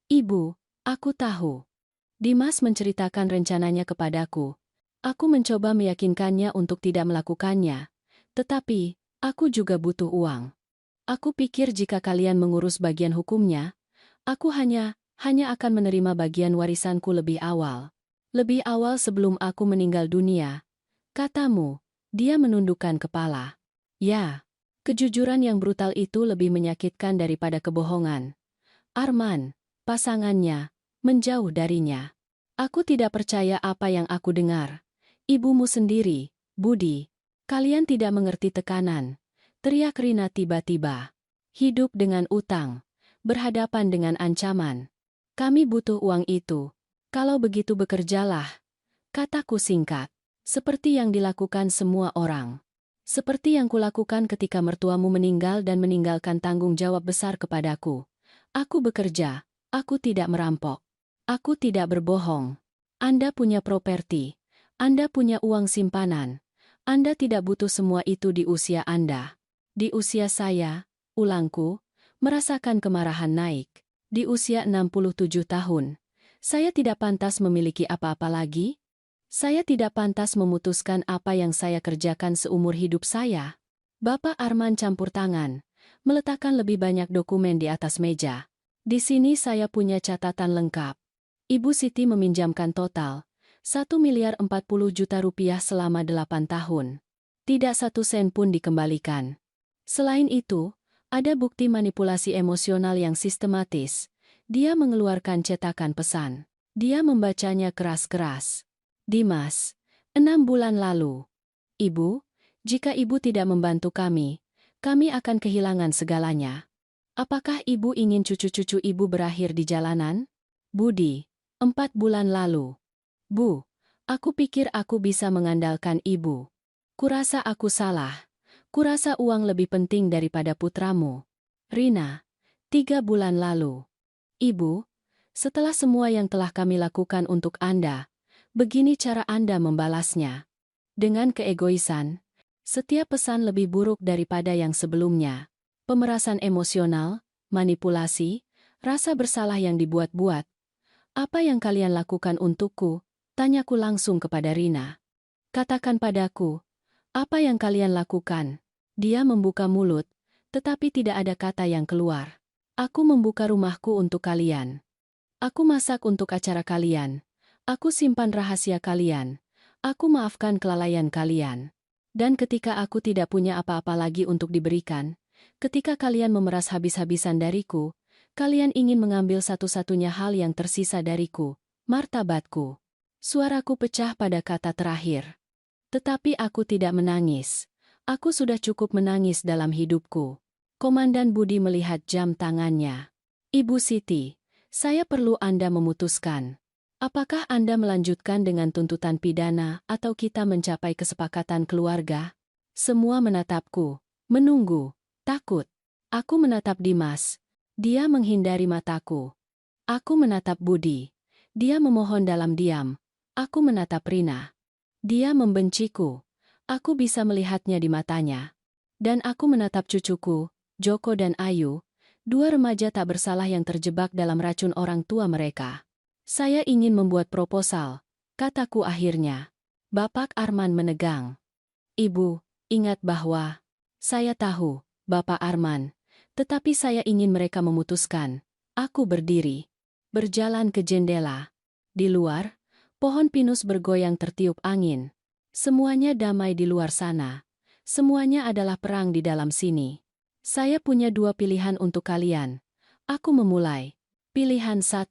Ibu, aku tahu. Dimas menceritakan rencananya kepadaku. Aku mencoba meyakinkannya untuk tidak melakukannya. Tetapi, aku juga butuh uang. Aku pikir jika kalian mengurus bagian hukumnya, aku hanya akan menerima bagian warisanku lebih awal. Lebih awal sebelum aku meninggal dunia. Katamu, dia menundukkan kepala. Ya, kejujuran yang brutal itu lebih menyakitkan daripada kebohongan. Arman, pasangannya, menjauh darinya. Aku tidak percaya apa yang aku dengar. Ibumu sendiri, Budi. Kalian tidak mengerti tekanan. Teriak Rina tiba-tiba. Hidup dengan utang. Berhadapan dengan ancaman. Kami butuh uang itu. Kalau begitu bekerjalah. Kataku singkat. Seperti yang dilakukan semua orang. Seperti yang kulakukan ketika mertuamu meninggal dan meninggalkan tanggung jawab besar kepadaku. Aku bekerja. Aku tidak merampok. Aku tidak berbohong. Anda punya properti. Anda punya uang simpanan. Anda tidak butuh semua itu di usia Anda. Di usia saya, ulangku, merasakan kemarahan naik. Di usia 67 tahun, saya tidak pantas memiliki apa-apa lagi. Saya tidak pantas memutuskan apa yang saya kerjakan seumur hidup saya. Bapak Arman campur tangan, meletakkan lebih banyak dokumen di atas meja. Di sini saya punya catatan lengkap. Ibu Siti meminjamkan total 1.040.000.000 rupiah selama 8 tahun. Tidak satu sen pun dikembalikan. Selain itu, ada bukti manipulasi emosional yang sistematis. Dia mengeluarkan cetakan pesan. Dia membacanya keras-keras. Dimas, 6 bulan lalu. Ibu, jika ibu tidak membantu kami akan kehilangan segalanya. Apakah ibu ingin cucu-cucu ibu berakhir di jalanan? Budi, 4 bulan lalu. Bu, aku pikir aku bisa mengandalkan ibu. Kurasa aku salah. Kurasa uang lebih penting daripada putramu. Rina, 3 bulan lalu. Ibu, setelah semua yang telah kami lakukan untuk Anda, begini cara Anda membalasnya. Dengan keegoisan, setiap pesan lebih buruk daripada yang sebelumnya. Pemerasan emosional, manipulasi, rasa bersalah yang dibuat-buat. Apa yang kalian lakukan untukku? Tanyaku langsung kepada Rina. Katakan padaku, apa yang kalian lakukan? Dia membuka mulut, tetapi tidak ada kata yang keluar. Aku membuka rumahku untuk kalian. Aku masak untuk acara kalian. Aku simpan rahasia kalian. Aku maafkan kelalaian kalian. Dan ketika aku tidak punya apa-apa lagi untuk diberikan, ketika kalian memeras habis-habisan dariku, kalian ingin mengambil satu-satunya hal yang tersisa dariku, martabatku. Suaraku pecah pada kata terakhir. Tetapi aku tidak menangis. Aku sudah cukup menangis dalam hidupku. Komandan Budi melihat jam tangannya. Ibu Siti, saya perlu Anda memutuskan. Apakah Anda melanjutkan dengan tuntutan pidana atau kita mencapai kesepakatan keluarga? Semua menatapku, menunggu, takut. Aku menatap Dimas. Dia menghindari mataku. Aku menatap Budi. Dia memohon dalam diam. Aku menatap Rina. Dia membenciku. Aku bisa melihatnya di matanya. Dan aku menatap cucuku, Joko dan Ayu, 2 remaja tak bersalah yang terjebak dalam racun orang tua mereka. Saya ingin membuat proposal, kataku akhirnya. Bapak Arman menegang. Ibu, ingat bahwa saya tahu, Bapak Arman, tetapi saya ingin mereka memutuskan. Aku berdiri, berjalan ke jendela. Di luar, pohon pinus bergoyang tertiup angin. Semuanya damai di luar sana. Semuanya adalah perang di dalam sini. Saya punya 2 pilihan untuk kalian. Aku memulai. Pilihan 1.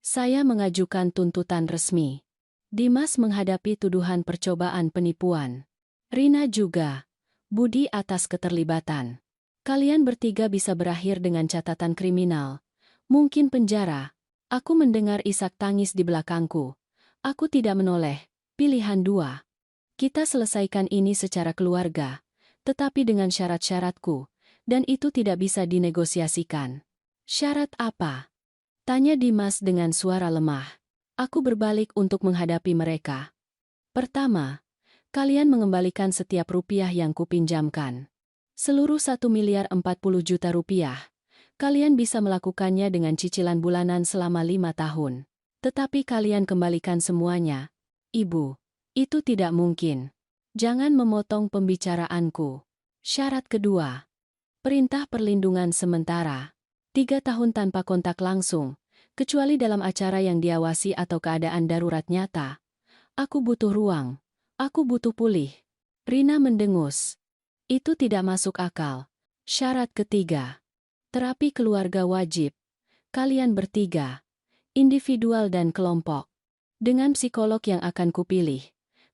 Saya mengajukan tuntutan resmi. Dimas menghadapi tuduhan percobaan penipuan. Rina juga. Budi atas keterlibatan. Kalian bertiga bisa berakhir dengan catatan kriminal. Mungkin penjara. Aku mendengar isak tangis di belakangku. Aku tidak menoleh. Pilihan 2. Kita selesaikan ini secara keluarga, tetapi dengan syarat-syaratku, dan itu tidak bisa dinegosiasikan. Syarat apa? Tanya Dimas dengan suara lemah. Aku berbalik untuk menghadapi mereka. Pertama, kalian mengembalikan setiap rupiah yang kupinjamkan. Seluruh 1.040.000.000 rupiah. Kalian bisa melakukannya dengan cicilan bulanan selama 5 tahun. Tetapi kalian kembalikan semuanya. Ibu, itu tidak mungkin. Jangan memotong pembicaraanku. Syarat kedua. Perintah perlindungan sementara. 3 tahun tanpa kontak langsung, kecuali dalam acara yang diawasi atau keadaan darurat nyata. Aku butuh ruang. Aku butuh pulih. Rina mendengus. Itu tidak masuk akal. Syarat ketiga. Terapi keluarga wajib. Kalian bertiga. Individual dan kelompok. Dengan psikolog yang akan kupilih.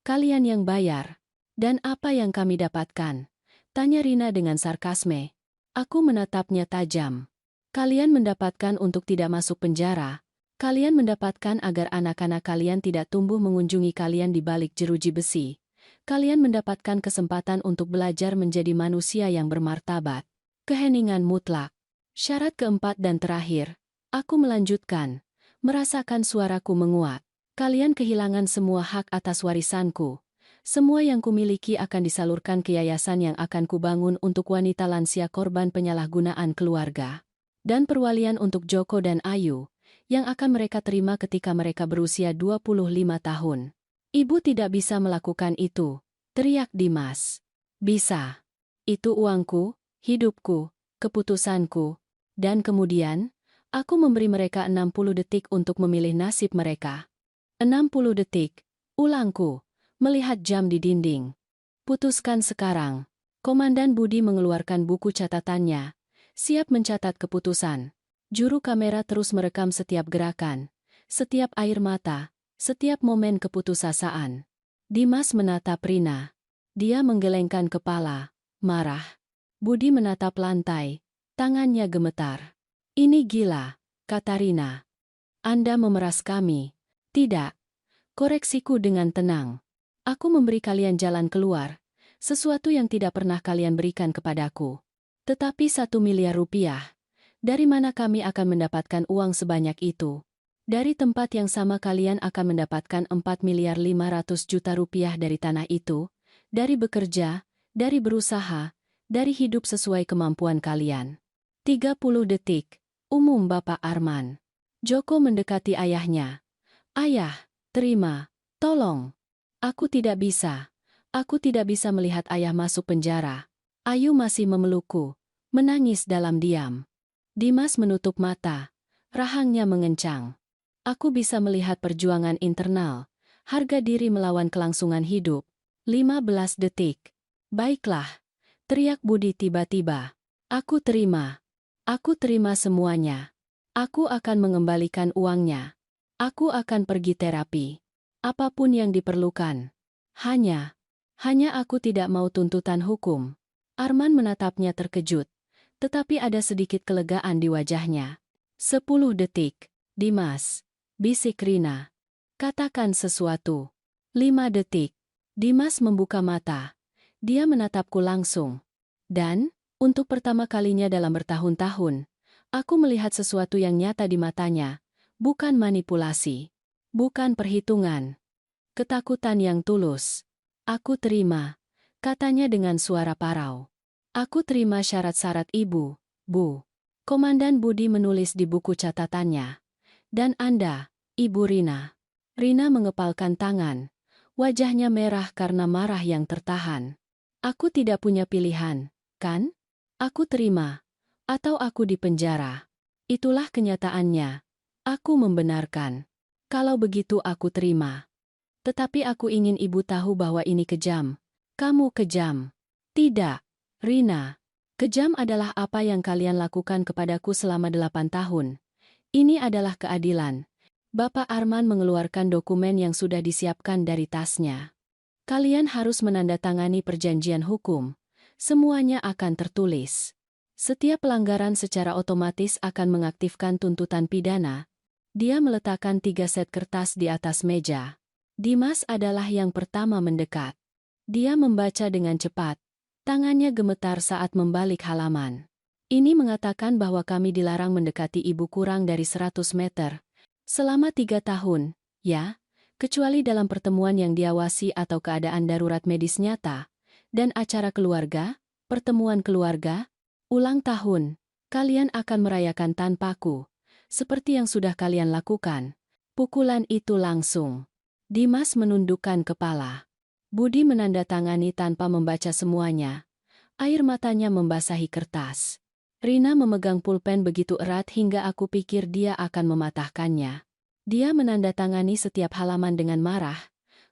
Kalian yang bayar. Dan apa yang kami dapatkan? Tanya Rina dengan sarkasme. Aku menatapnya tajam. Kalian mendapatkan untuk tidak masuk penjara. Kalian mendapatkan agar anak-anak kalian tidak tumbuh mengunjungi kalian di balik jeruji besi. Kalian mendapatkan kesempatan untuk belajar menjadi manusia yang bermartabat. Keheningan mutlak. Syarat keempat dan terakhir. Aku melanjutkan. Merasakan suaraku menguat. Kalian kehilangan semua hak atas warisanku. Semua yang kumiliki akan disalurkan ke yayasan yang akan kubangun untuk wanita lansia korban penyalahgunaan keluarga. Dan perwalian untuk Joko dan Ayu, yang akan mereka terima ketika mereka berusia 25 tahun. Ibu tidak bisa melakukan itu, teriak Dimas. Bisa. Itu uangku, hidupku, keputusanku. Dan kemudian, aku memberi mereka 60 detik untuk memilih nasib mereka. 60 detik, ulangku, melihat jam di dinding. Putuskan sekarang. Komandan Budi mengeluarkan buku catatannya. Siap mencatat keputusan. Juru kamera terus merekam setiap gerakan, setiap air mata, setiap momen keputusasaan. Dimas menatap Rina. Dia menggelengkan kepala, marah. Budi menatap lantai, tangannya gemetar. Ini gila, kata Rina. Anda memeras kami. Tidak. Koreksiku dengan tenang. Aku memberi kalian jalan keluar, sesuatu yang tidak pernah kalian berikan kepadaku. Tetapi 1 miliar rupiah. Dari mana kami akan mendapatkan uang sebanyak itu? Dari tempat yang sama kalian akan mendapatkan 4.500.000.000 rupiah dari tanah itu, dari bekerja, dari berusaha, dari hidup sesuai kemampuan kalian. 30 detik. Umum Bapak Arman. Joko mendekati ayahnya. Ayah, terima, tolong. Aku tidak bisa. Aku tidak bisa melihat ayah masuk penjara. Ayu masih memelukku, menangis dalam diam. Dimas menutup mata, rahangnya mengencang. Aku bisa melihat perjuangan internal, harga diri melawan kelangsungan hidup. 15 detik. Baiklah, teriak Budi tiba-tiba. Aku terima. Aku terima semuanya. Aku akan mengembalikan uangnya. Aku akan pergi terapi. Apapun yang diperlukan. Hanya aku tidak mau tuntutan hukum. Arman menatapnya terkejut, tetapi ada sedikit kelegaan di wajahnya. 10 detik. Dimas, bisik Rina. Katakan sesuatu. 5 detik. Dimas membuka mata. Dia menatapku langsung. Dan, untuk pertama kalinya dalam bertahun-tahun, aku melihat sesuatu yang nyata di matanya. Bukan manipulasi. Bukan perhitungan. Ketakutan yang tulus. Aku terima. Katanya dengan suara parau. Aku terima syarat-syarat ibu, Bu. Komandan Budi menulis di buku catatannya. Dan Anda, Ibu Rina. Rina mengepalkan tangan. Wajahnya merah karena marah yang tertahan. Aku tidak punya pilihan, kan? Aku terima. Atau aku dipenjara. Itulah kenyataannya. Aku membenarkan. Kalau begitu aku terima. Tetapi aku ingin ibu tahu bahwa ini kejam. Kamu kejam. Tidak, Rina. Kejam adalah apa yang kalian lakukan kepadaku selama 8 tahun. Ini adalah keadilan. Bapak Arman mengeluarkan dokumen yang sudah disiapkan dari tasnya. Kalian harus menandatangani perjanjian hukum. Semuanya akan tertulis. Setiap pelanggaran secara otomatis akan mengaktifkan tuntutan pidana. Dia meletakkan 3 set kertas di atas meja. Dimas adalah yang pertama mendekat. Dia membaca dengan cepat. Tangannya gemetar saat membalik halaman. Ini mengatakan bahwa kami dilarang mendekati ibu kurang dari 100 meter. Selama 3 tahun, ya, kecuali dalam pertemuan yang diawasi atau keadaan darurat medis nyata, dan acara keluarga, pertemuan keluarga, ulang tahun, kalian akan merayakan tanpaku, seperti yang sudah kalian lakukan. Pukulan itu langsung. Dimas menundukkan kepala. Budi menandatangani tanpa membaca semuanya. Air matanya membasahi kertas. Rina memegang pulpen begitu erat hingga aku pikir dia akan mematahkannya. Dia menandatangani setiap halaman dengan marah,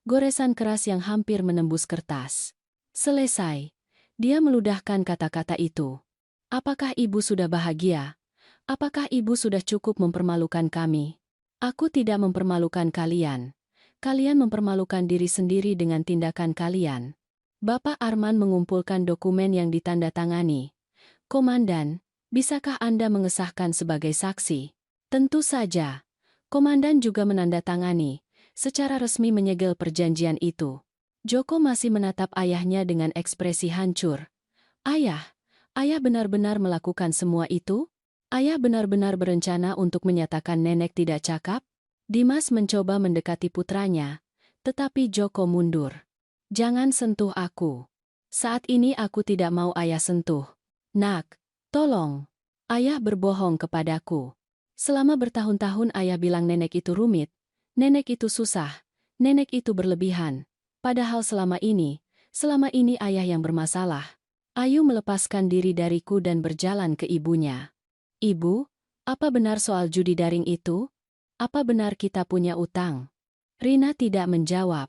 goresan keras yang hampir menembus kertas. Selesai. Dia meludahkan kata-kata itu. Apakah ibu sudah bahagia? Apakah ibu sudah cukup mempermalukan kami? Aku tidak mempermalukan kalian. Kalian mempermalukan diri sendiri dengan tindakan kalian. Bapak Arman mengumpulkan dokumen yang ditandatangani. Komandan, bisakah Anda mengesahkan sebagai saksi? Tentu saja. Komandan juga menandatangani, secara resmi menyegel perjanjian itu. Joko masih menatap ayahnya dengan ekspresi hancur. Ayah benar-benar melakukan semua itu? Ayah benar-benar berencana untuk menyatakan nenek tidak cakap? Dimas mencoba mendekati putranya, tetapi Joko mundur. Jangan sentuh aku. Saat ini aku tidak mau ayah sentuh. Nak, tolong. Ayah berbohong kepadaku. Selama bertahun-tahun ayah bilang nenek itu rumit, nenek itu susah, nenek itu berlebihan. Padahal selama ini ayah yang bermasalah. Ayu melepaskan diri dariku dan berjalan ke ibunya. Ibu, apa benar soal judi daring itu? Apa benar kita punya utang? Rina tidak menjawab.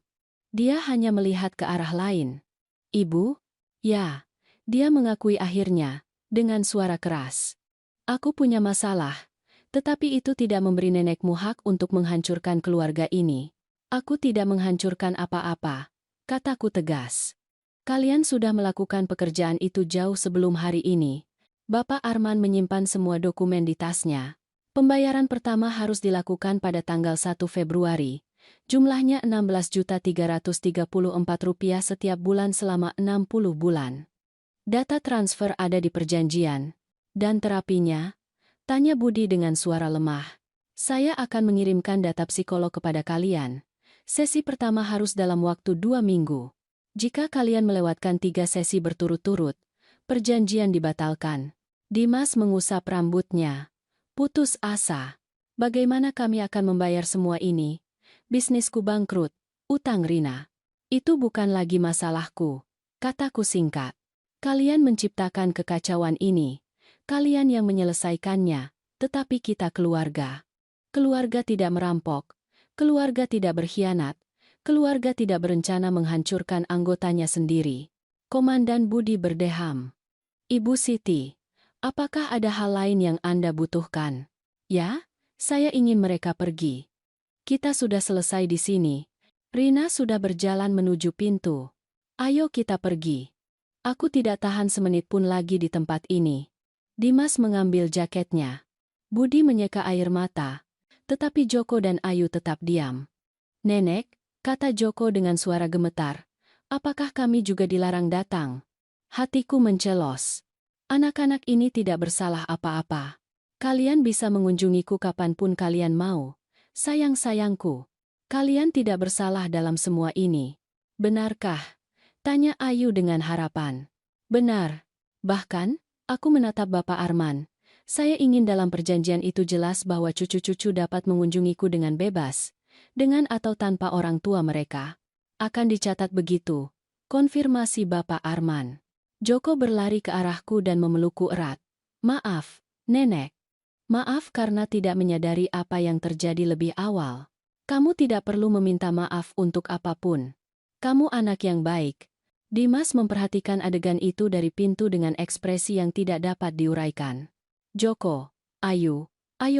Dia hanya melihat ke arah lain. Ibu? Ya, dia mengakui akhirnya, dengan suara keras. Aku punya masalah, tetapi itu tidak memberi nenekmu hak untuk menghancurkan keluarga ini. Aku tidak menghancurkan apa-apa, kataku tegas. Kalian sudah melakukan pekerjaan itu jauh sebelum hari ini. Bapak Arman menyimpan semua dokumen di tasnya. Pembayaran pertama harus dilakukan pada tanggal 1 Februari. Jumlahnya Rp16.334 setiap bulan selama 60 bulan. Data transfer ada di perjanjian. Dan terapinya? Tanya Budi dengan suara lemah. Saya akan mengirimkan data psikolog kepada kalian. Sesi pertama harus dalam waktu 2 minggu. Jika kalian melewatkan 3 sesi berturut-turut, perjanjian dibatalkan. Dimas mengusap rambutnya. Putus asa. Bagaimana kami akan membayar semua ini? Bisnisku bangkrut. Utang Rina. Itu bukan lagi masalahku. Kataku singkat. Kalian menciptakan kekacauan ini. Kalian yang menyelesaikannya. Tetapi kita keluarga. Keluarga tidak merampok. Keluarga tidak berkhianat. Keluarga tidak berencana menghancurkan anggotanya sendiri. Komandan Budi berdeham. Ibu Siti. Apakah ada hal lain yang Anda butuhkan? Ya, saya ingin mereka pergi. Kita sudah selesai di sini. Rina sudah berjalan menuju pintu. Ayo kita pergi. Aku tidak tahan semenit pun lagi di tempat ini. Dimas mengambil jaketnya. Budi menyeka air mata. Tetapi Joko dan Ayu tetap diam. Nenek, kata Joko dengan suara gemetar. Apakah kami juga dilarang datang? Hatiku mencelos. Anak-anak ini tidak bersalah apa-apa. Kalian bisa mengunjungiku kapanpun kalian mau. Sayang-sayangku. Kalian tidak bersalah dalam semua ini. Benarkah? Tanya Ayu dengan harapan. Benar. Bahkan, aku menatap Bapak Arman. Saya ingin dalam perjanjian itu jelas bahwa cucu-cucu dapat mengunjungiku dengan bebas. Dengan atau tanpa orang tua mereka. Akan dicatat begitu. Konfirmasi Bapak Arman. Joko berlari ke arahku dan memelukku erat. Maaf, Nenek. Maaf karena tidak menyadari apa yang terjadi lebih awal. Kamu tidak perlu meminta maaf untuk apapun. Kamu anak yang baik. Dimas memperhatikan adegan itu dari pintu dengan ekspresi yang tidak dapat diuraikan. Joko, ayo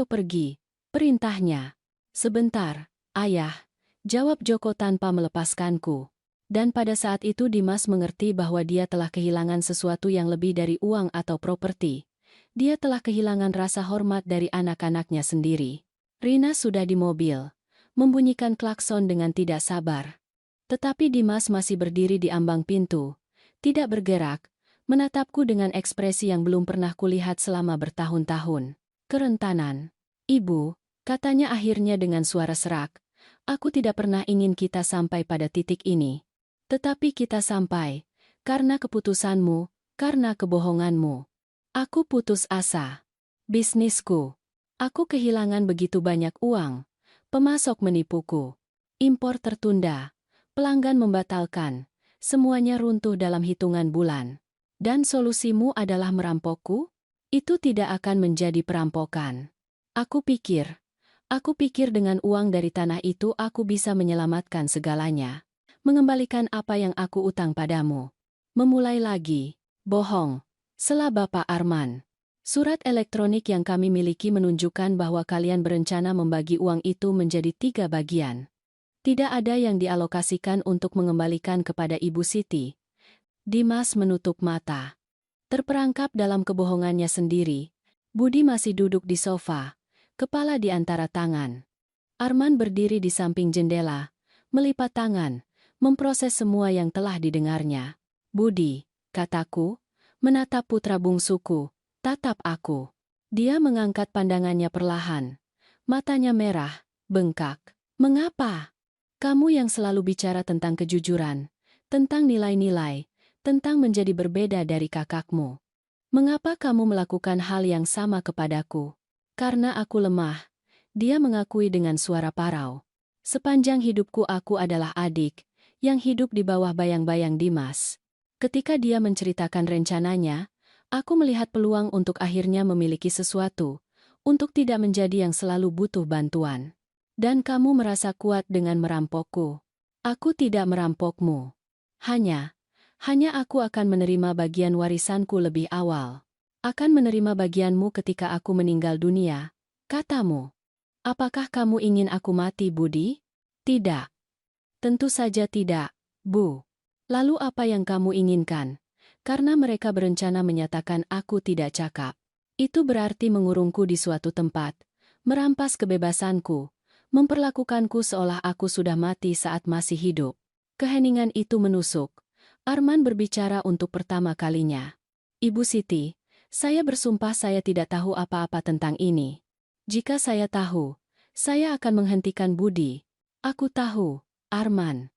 pergi, perintahnya. Sebentar, ayah, jawab Joko tanpa melepaskanku. Dan pada saat itu Dimas mengerti bahwa dia telah kehilangan sesuatu yang lebih dari uang atau properti. Dia telah kehilangan rasa hormat dari anak-anaknya sendiri. Rina sudah di mobil, membunyikan klakson dengan tidak sabar. Tetapi Dimas masih berdiri di ambang pintu, tidak bergerak, menatapku dengan ekspresi yang belum pernah kulihat selama bertahun-tahun. Kerentanan. Ibu, katanya akhirnya dengan suara serak, aku tidak pernah ingin kita sampai pada titik ini. Tetapi kita sampai, karena keputusanmu, karena kebohonganmu. Aku putus asa. Bisnisku. Aku kehilangan begitu banyak uang. Pemasok menipuku. Impor tertunda. Pelanggan membatalkan. Semuanya runtuh dalam hitungan bulan. Dan solusimu adalah merampokku? Itu tidak akan menjadi perampokan. Aku pikir dengan uang dari tanah itu aku bisa menyelamatkan segalanya. Mengembalikan apa yang aku utang padamu. Memulai lagi. Bohong. Sela Bapak Arman. Surat elektronik yang kami miliki menunjukkan bahwa kalian berencana membagi uang itu menjadi 3 bagian. Tidak ada yang dialokasikan untuk mengembalikan kepada Ibu Siti. Dimas menutup mata. Terperangkap dalam kebohongannya sendiri. Budi masih duduk di sofa, kepala di antara tangan. Arman berdiri di samping jendela, melipat tangan, memproses semua yang telah didengarnya. Budi, kataku, menatap putra bungsuku, tatap aku. Dia mengangkat pandangannya perlahan. Matanya merah, bengkak. Mengapa? Kamu yang selalu bicara tentang kejujuran, tentang nilai-nilai, tentang menjadi berbeda dari kakakmu. Mengapa kamu melakukan hal yang sama kepadaku? Karena aku lemah. Dia mengakui dengan suara parau. Sepanjang hidupku aku adalah adik, yang hidup di bawah bayang-bayang Dimas. Ketika dia menceritakan rencananya, aku melihat peluang untuk akhirnya memiliki sesuatu, untuk tidak menjadi yang selalu butuh bantuan. Dan kamu merasa kuat dengan merampokku. Aku tidak merampokmu. Hanya aku akan menerima bagian warisanku lebih awal. Akan menerima bagianmu ketika aku meninggal dunia, katamu. Apakah kamu ingin aku mati, Budi? Tidak. Tentu saja tidak, Bu. Lalu apa yang kamu inginkan? Karena mereka berencana menyatakan aku tidak cakap. Itu berarti mengurungku di suatu tempat, merampas kebebasanku, memperlakukanku seolah aku sudah mati saat masih hidup. Keheningan itu menusuk. Arman berbicara untuk pertama kalinya. Ibu Siti, saya bersumpah saya tidak tahu apa-apa tentang ini. Jika saya tahu, saya akan menghentikan Budi. Aku tahu, Arman.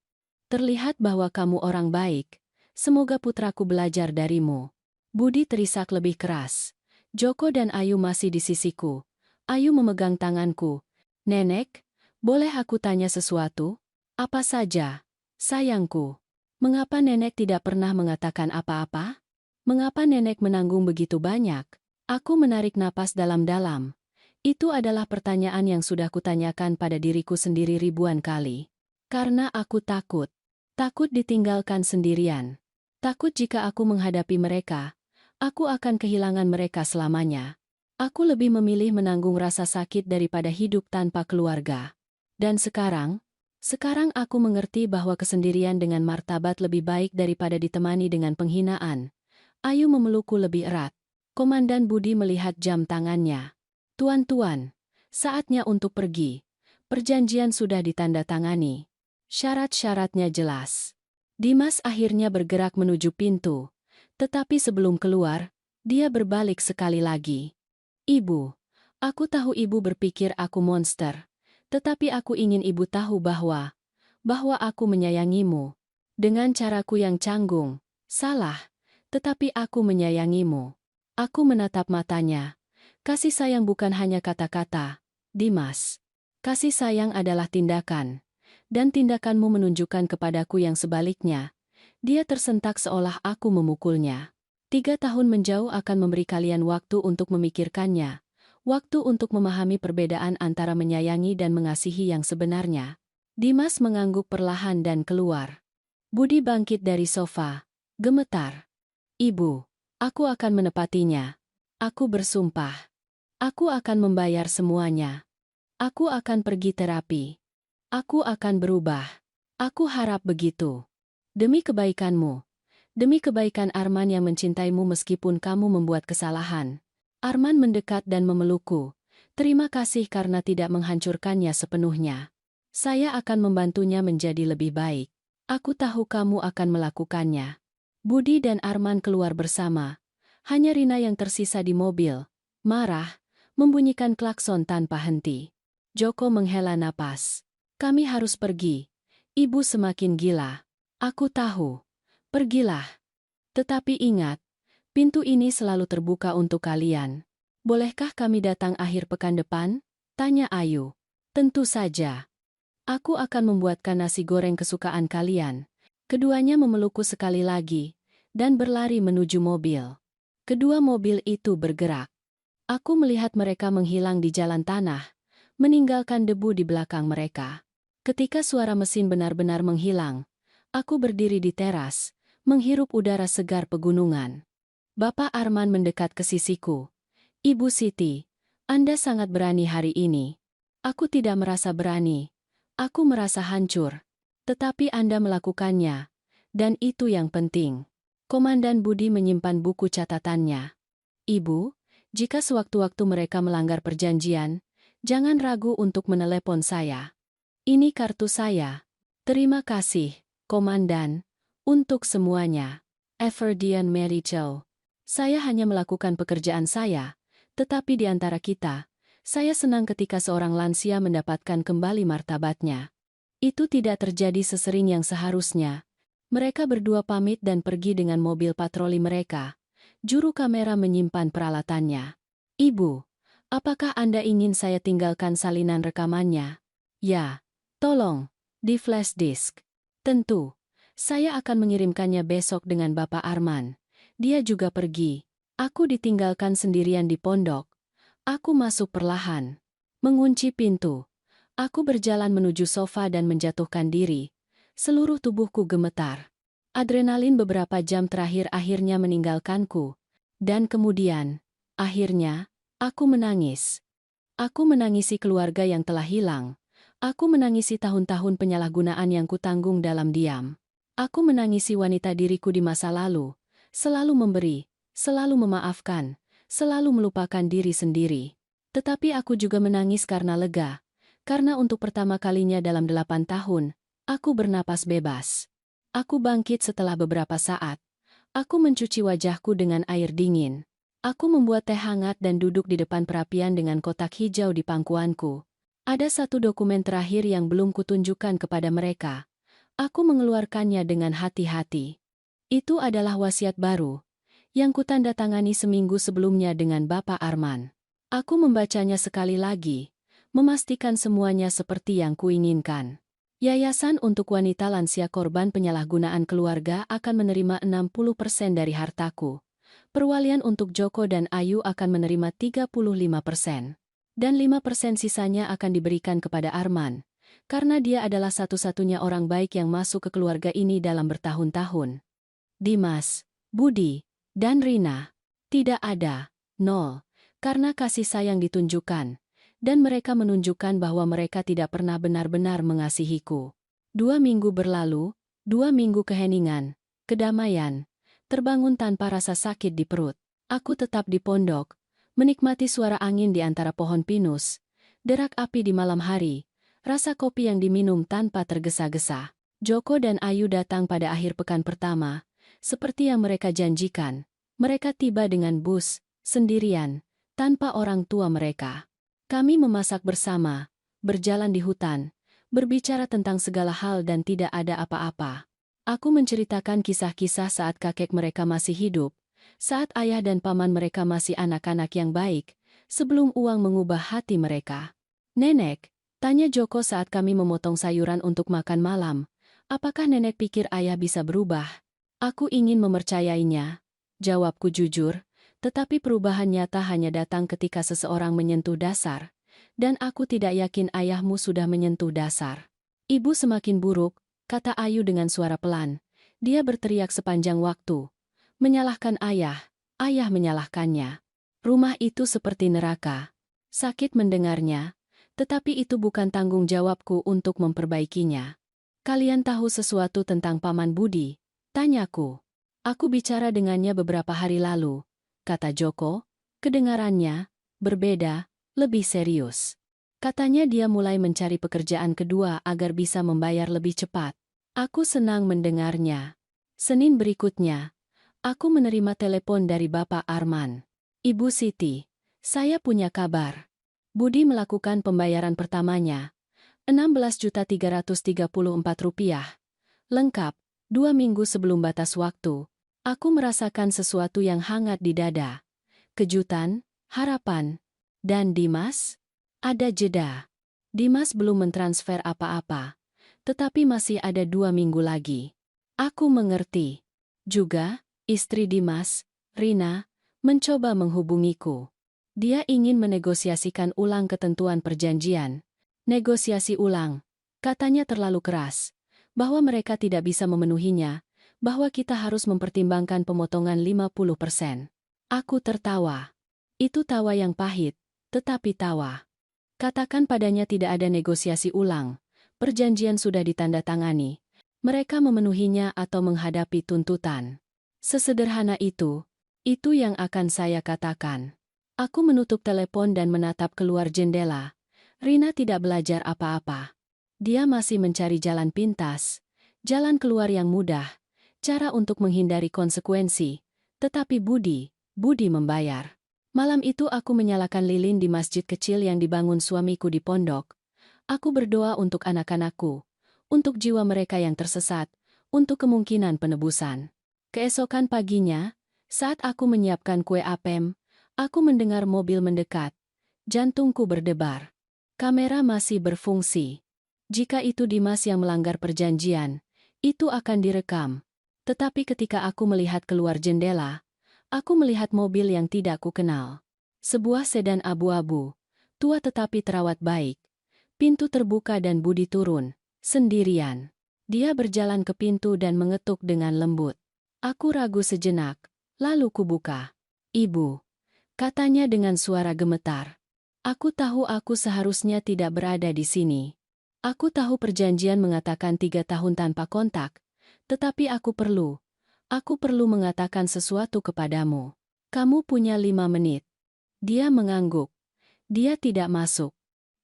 Terlihat bahwa kamu orang baik. Semoga putraku belajar darimu. Budi terisak lebih keras. Joko dan Ayu masih di sisiku. Ayu memegang tanganku. Nenek, boleh aku tanya sesuatu? Apa saja, sayangku? Mengapa nenek tidak pernah mengatakan apa-apa? Mengapa nenek menanggung begitu banyak? Aku menarik napas dalam-dalam. Itu adalah pertanyaan yang sudah kutanyakan pada diriku sendiri ribuan kali. Karena aku takut. Takut ditinggalkan sendirian. Takut jika aku menghadapi mereka, aku akan kehilangan mereka selamanya. Aku lebih memilih menanggung rasa sakit daripada hidup tanpa keluarga. Dan sekarang aku mengerti bahwa kesendirian dengan martabat lebih baik daripada ditemani dengan penghinaan. Ayu memelukku lebih erat. Komandan Budi melihat jam tangannya. Tuan-tuan, saatnya untuk pergi. Perjanjian sudah ditandatangani. Syarat-syaratnya jelas. Dimas akhirnya bergerak menuju pintu. Tetapi sebelum keluar, dia berbalik sekali lagi. Ibu, aku tahu ibu berpikir aku monster. Tetapi aku ingin ibu tahu bahwa aku menyayangimu. Dengan caraku yang canggung, salah, tetapi aku menyayangimu. Aku menatap matanya. Kasih sayang bukan hanya kata-kata, Dimas. Kasih sayang adalah tindakan. Dan tindakanmu menunjukkan kepadaku yang sebaliknya. Dia tersentak seolah aku memukulnya. 3 tahun menjauh akan memberi kalian waktu untuk memikirkannya. Waktu untuk memahami perbedaan antara menyayangi dan mengasihi yang sebenarnya. Dimas mengangguk perlahan dan keluar. Budi bangkit dari sofa. Gemetar. Ibu, aku akan menepatinya. Aku bersumpah. Aku akan membayar semuanya. Aku akan pergi terapi. Aku akan berubah. Aku harap begitu. Demi kebaikanmu. Demi kebaikan Arman yang mencintaimu meskipun kamu membuat kesalahan. Arman mendekat dan memelukku. Terima kasih karena tidak menghancurkannya sepenuhnya. Saya akan membantunya menjadi lebih baik. Aku tahu kamu akan melakukannya. Budi dan Arman keluar bersama. Hanya Rina yang tersisa di mobil. Marah, membunyikan klakson tanpa henti. Joko menghela napas. Kami harus pergi. Ibu semakin gila. Aku tahu. Pergilah. Tetapi ingat, pintu ini selalu terbuka untuk kalian. Bolehkah kami datang akhir pekan depan? Tanya Ayu. Tentu saja. Aku akan membuatkan nasi goreng kesukaan kalian. Keduanya memelukku sekali lagi, dan berlari menuju mobil. Kedua mobil itu bergerak. Aku melihat mereka menghilang di jalan tanah, meninggalkan debu di belakang mereka. Ketika suara mesin benar-benar menghilang, aku berdiri di teras, menghirup udara segar pegunungan. Bapak Arman mendekat ke sisiku. Ibu Siti, Anda sangat berani hari ini. Aku tidak merasa berani. Aku merasa hancur. Tetapi Anda melakukannya. Dan itu yang penting. Komandan Budi menyimpan buku catatannya. Ibu, jika sewaktu-waktu mereka melanggar perjanjian, jangan ragu untuk menelepon saya. Ini kartu saya. Terima kasih, Komandan, untuk semuanya. Everdian Mary Chow. Saya hanya melakukan pekerjaan saya, tetapi di antara kita, saya senang ketika seorang lansia mendapatkan kembali martabatnya. Itu tidak terjadi sesering yang seharusnya. Mereka berdua pamit dan pergi dengan mobil patroli mereka. Juru kamera menyimpan peralatannya. Ibu, apakah Anda ingin saya tinggalkan salinan rekamannya? Ya, tolong, di flash disk. Tentu. Saya akan mengirimkannya besok dengan Bapak Arman. Dia juga pergi. Aku ditinggalkan sendirian di pondok. Aku masuk perlahan. Mengunci pintu. Aku berjalan menuju sofa dan menjatuhkan diri. Seluruh tubuhku gemetar. Adrenalin beberapa jam terakhir akhirnya meninggalkanku. Dan kemudian, akhirnya, aku menangis. Aku menangisi keluarga yang telah hilang. Aku menangisi tahun-tahun penyalahgunaan yang kutanggung dalam diam. Aku menangisi wanita diriku di masa lalu, selalu memberi, selalu memaafkan, selalu melupakan diri sendiri. Tetapi aku juga menangis karena lega, karena untuk pertama kalinya dalam 8 tahun, aku bernapas bebas. Aku bangkit setelah beberapa saat. Aku mencuci wajahku dengan air dingin. Aku membuat teh hangat dan duduk di depan perapian dengan kotak hijau di pangkuanku. Ada satu dokumen terakhir yang belum kutunjukkan kepada mereka. Aku mengeluarkannya dengan hati-hati. Itu adalah wasiat baru, yang kutandatangani seminggu sebelumnya dengan Bapak Arman. Aku membacanya sekali lagi, memastikan semuanya seperti yang kuinginkan. Yayasan untuk wanita lansia korban penyalahgunaan keluarga akan menerima 60% dari hartaku. Perwalian untuk Joko dan Ayu akan menerima 35%. Dan 5% sisanya akan diberikan kepada Arman. Karena dia adalah satu-satunya orang baik yang masuk ke keluarga ini dalam bertahun-tahun. Dimas, Budi, dan Rina. Tidak ada, nol. Karena kasih sayang ditunjukkan. Dan mereka menunjukkan bahwa mereka tidak pernah benar-benar mengasihiku. 2 minggu berlalu, 2 minggu keheningan, kedamaian. Terbangun tanpa rasa sakit di perut. Aku tetap di pondok, menikmati suara angin di antara pohon pinus, derak api di malam hari, rasa kopi yang diminum tanpa tergesa-gesa. Joko dan Ayu datang pada akhir pekan pertama, seperti yang mereka janjikan. Mereka tiba dengan bus, sendirian, tanpa orang tua mereka. Kami memasak bersama, berjalan di hutan, berbicara tentang segala hal dan tidak ada apa-apa. Aku menceritakan kisah-kisah saat kakek mereka masih hidup, saat ayah dan paman mereka masih anak-anak yang baik, sebelum uang mengubah hati mereka. Nenek, tanya Joko saat kami memotong sayuran untuk makan malam, apakah nenek pikir ayah bisa berubah? Aku ingin mempercayainya. Jawabku jujur, tetapi perubahan nyata hanya datang ketika seseorang menyentuh dasar, dan aku tidak yakin ayahmu sudah menyentuh dasar. Ibu semakin buruk, kata Ayu dengan suara pelan. Dia berteriak sepanjang waktu. Menyalahkan ayah, ayah menyalahkannya. Rumah itu seperti neraka. Sakit mendengarnya, tetapi itu bukan tanggung jawabku untuk memperbaikinya. Kalian tahu sesuatu tentang Paman Budi? Tanyaku. Aku bicara dengannya beberapa hari lalu, kata Joko. Kedengarannya berbeda, lebih serius. Katanya dia mulai mencari pekerjaan kedua agar bisa membayar lebih cepat. Aku senang mendengarnya. Senin berikutnya, aku menerima telepon dari Bapak Arman. Ibu Siti, saya punya kabar. Budi melakukan pembayaran pertamanya, Rp16.334. Lengkap, 2 minggu sebelum batas waktu. Aku merasakan sesuatu yang hangat di dada. Kejutan, harapan, dan Dimas? Ada jeda. Dimas belum mentransfer apa-apa, tetapi masih ada 2 minggu lagi. Aku mengerti. Juga, istri Dimas, Rina, mencoba menghubungiku. Dia ingin menegosiasikan ulang ketentuan perjanjian. Negosiasi ulang, katanya terlalu keras, bahwa mereka tidak bisa memenuhinya, bahwa kita harus mempertimbangkan pemotongan 50%. Aku tertawa. Itu tawa yang pahit, tetapi tawa. Katakan padanya tidak ada negosiasi ulang, perjanjian sudah ditandatangani. Mereka memenuhinya atau menghadapi tuntutan. Sesederhana itu yang akan saya katakan. Aku menutup telepon dan menatap keluar jendela. Rina tidak belajar apa-apa. Dia masih mencari jalan pintas, jalan keluar yang mudah, cara untuk menghindari konsekuensi. Tetapi Budi membayar. Malam itu aku menyalakan lilin di masjid kecil yang dibangun suamiku di pondok. Aku berdoa untuk anak-anakku, untuk jiwa mereka yang tersesat, untuk kemungkinan penebusan. Keesokan paginya, saat aku menyiapkan kue apem, aku mendengar mobil mendekat. Jantungku berdebar. Kamera masih berfungsi. Jika itu Dimas yang melanggar perjanjian, itu akan direkam. Tetapi ketika aku melihat keluar jendela, aku melihat mobil yang tidak kukenal. Sebuah sedan abu-abu, tua tetapi terawat baik. Pintu terbuka dan Budi turun, sendirian. Dia berjalan ke pintu dan mengetuk dengan lembut. Aku ragu sejenak, lalu kubuka. Ibu, katanya dengan suara gemetar. Aku tahu aku seharusnya tidak berada di sini. Aku tahu perjanjian mengatakan 3 tahun tanpa kontak, tetapi aku perlu mengatakan sesuatu kepadamu. Kamu punya 5 menit. Dia mengangguk. Dia tidak masuk.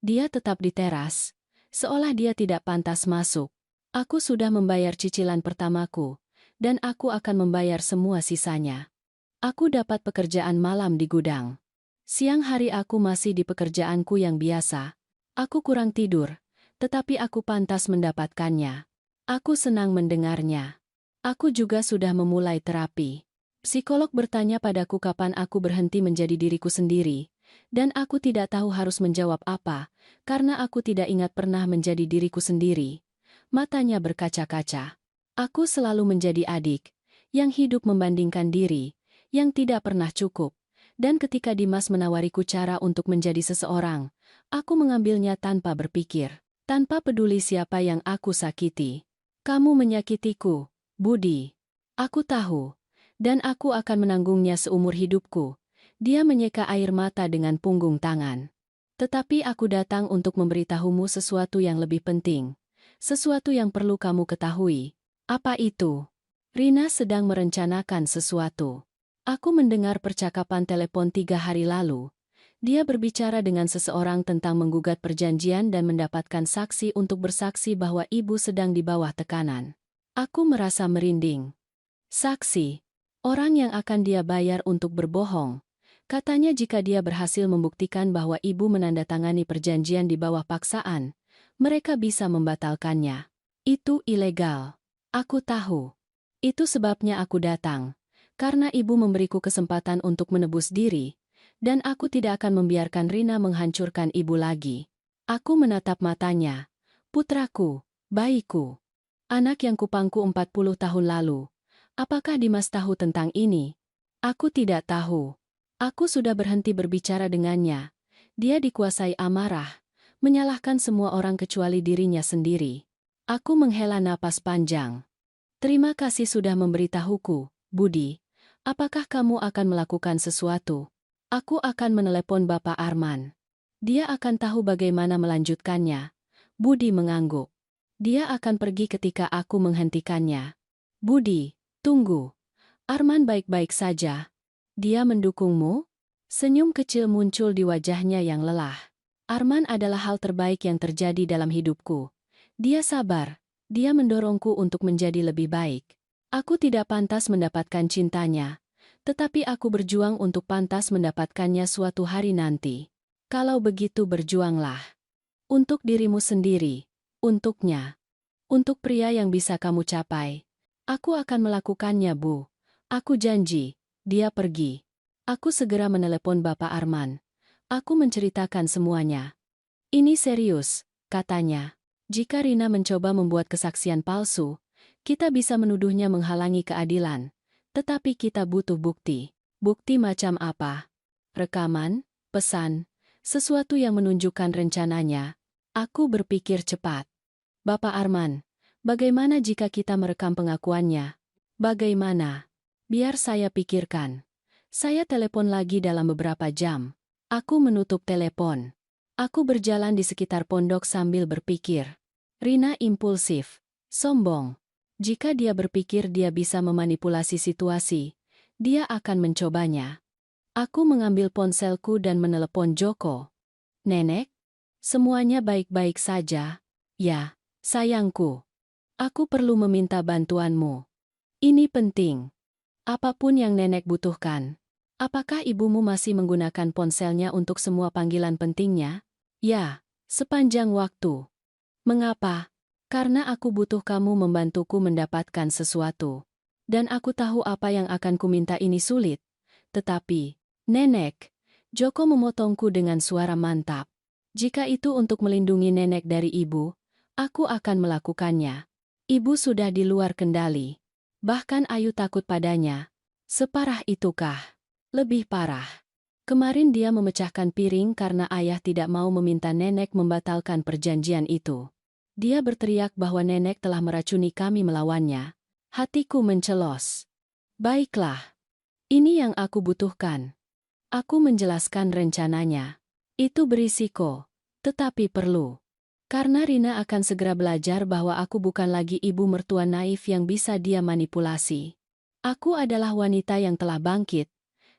Dia tetap di teras, seolah dia tidak pantas masuk. Aku sudah membayar cicilan pertamaku, dan aku akan membayar semua sisanya. Aku dapat pekerjaan malam di gudang. Siang hari aku masih di pekerjaanku yang biasa. Aku kurang tidur, tetapi aku pantas mendapatkannya. Aku senang mendengarnya. Aku juga sudah memulai terapi. Psikolog bertanya padaku kapan aku berhenti menjadi diriku sendiri, dan aku tidak tahu harus menjawab apa, karena aku tidak ingat pernah menjadi diriku sendiri. Matanya berkaca-kaca. Aku selalu menjadi adik, yang hidup membandingkan diri, yang tidak pernah cukup. Dan ketika Dimas menawariku cara untuk menjadi seseorang, aku mengambilnya tanpa berpikir, tanpa peduli siapa yang aku sakiti. Kamu menyakitiku, Budi. Aku tahu, dan aku akan menanggungnya seumur hidupku. Dia menyeka air mata dengan punggung tangan. Tetapi aku datang untuk memberitahumu sesuatu yang lebih penting, sesuatu yang perlu kamu ketahui. Apa itu? Rina sedang merencanakan sesuatu. Aku mendengar percakapan telepon 3 hari lalu. Dia berbicara dengan seseorang tentang menggugat perjanjian dan mendapatkan saksi untuk bersaksi bahwa ibu sedang di bawah tekanan. Aku merasa merinding. Saksi, orang yang akan dia bayar untuk berbohong. Katanya jika dia berhasil membuktikan bahwa ibu menandatangani perjanjian di bawah paksaan, mereka bisa membatalkannya. Itu ilegal. Aku tahu. Itu sebabnya aku datang. Karena ibu memberiku kesempatan untuk menebus diri, dan aku tidak akan membiarkan Rina menghancurkan ibu lagi. Aku menatap matanya. Putraku, bayiku. Anak yang kupangku 40 tahun lalu. Apakah Dimas tahu tentang ini? Aku tidak tahu. Aku sudah berhenti berbicara dengannya. Dia dikuasai amarah, menyalahkan semua orang kecuali dirinya sendiri. Aku menghela napas panjang. Terima kasih sudah memberitahuku, Budi. Apakah kamu akan melakukan sesuatu? Aku akan menelepon Bapak Arman. Dia akan tahu bagaimana melanjutkannya. Budi mengangguk. Dia akan pergi ketika aku menghentikannya. Budi, tunggu. Arman baik-baik saja. Dia mendukungmu? Senyum kecil muncul di wajahnya yang lelah. Arman adalah hal terbaik yang terjadi dalam hidupku. Dia sabar. Dia mendorongku untuk menjadi lebih baik. Aku tidak pantas mendapatkan cintanya, tetapi aku berjuang untuk pantas mendapatkannya suatu hari nanti. Kalau begitu berjuanglah. Untuk dirimu sendiri. Untuknya. Untuk pria yang bisa kamu capai. Aku akan melakukannya, Bu. Aku janji. Dia pergi. Aku segera menelepon Bapak Arman. Aku menceritakan semuanya. Ini serius, katanya. Jika Rina mencoba membuat kesaksian palsu, kita bisa menuduhnya menghalangi keadilan. Tetapi kita butuh bukti. Bukti macam apa? Rekaman, pesan, sesuatu yang menunjukkan rencananya. Aku berpikir cepat. Bapak Arman, bagaimana jika kita merekam pengakuannya? Bagaimana? Biar saya pikirkan. Saya telepon lagi dalam beberapa jam. Aku menutup telepon. Aku berjalan di sekitar pondok sambil berpikir. Rina impulsif, sombong. Jika dia berpikir dia bisa memanipulasi situasi, dia akan mencobanya. Aku mengambil ponselku dan menelepon Joko. Nenek? Semuanya baik-baik saja. Ya, sayangku. Aku perlu meminta bantuanmu. Ini penting. Apapun yang nenek butuhkan. Apakah ibumu masih menggunakan ponselnya untuk semua panggilan pentingnya? Ya, sepanjang waktu. Mengapa? Karena aku butuh kamu membantuku mendapatkan sesuatu. Dan aku tahu apa yang akan kuminta ini sulit. Tetapi, Nenek, Joko memotongku dengan suara mantap. Jika itu untuk melindungi nenek dari ibu, aku akan melakukannya. Ibu sudah di luar kendali. Bahkan Ayu takut padanya. Separah itukah? Lebih parah. Kemarin dia memecahkan piring karena ayah tidak mau meminta nenek membatalkan perjanjian itu. Dia berteriak bahwa nenek telah meracuni kami melawannya. Hatiku mencelos. Baiklah. Ini yang aku butuhkan. Aku menjelaskan rencananya. Itu berisiko, tetapi perlu. Karena Rina akan segera belajar bahwa aku bukan lagi ibu mertua naif yang bisa dia manipulasi. Aku adalah wanita yang telah bangkit,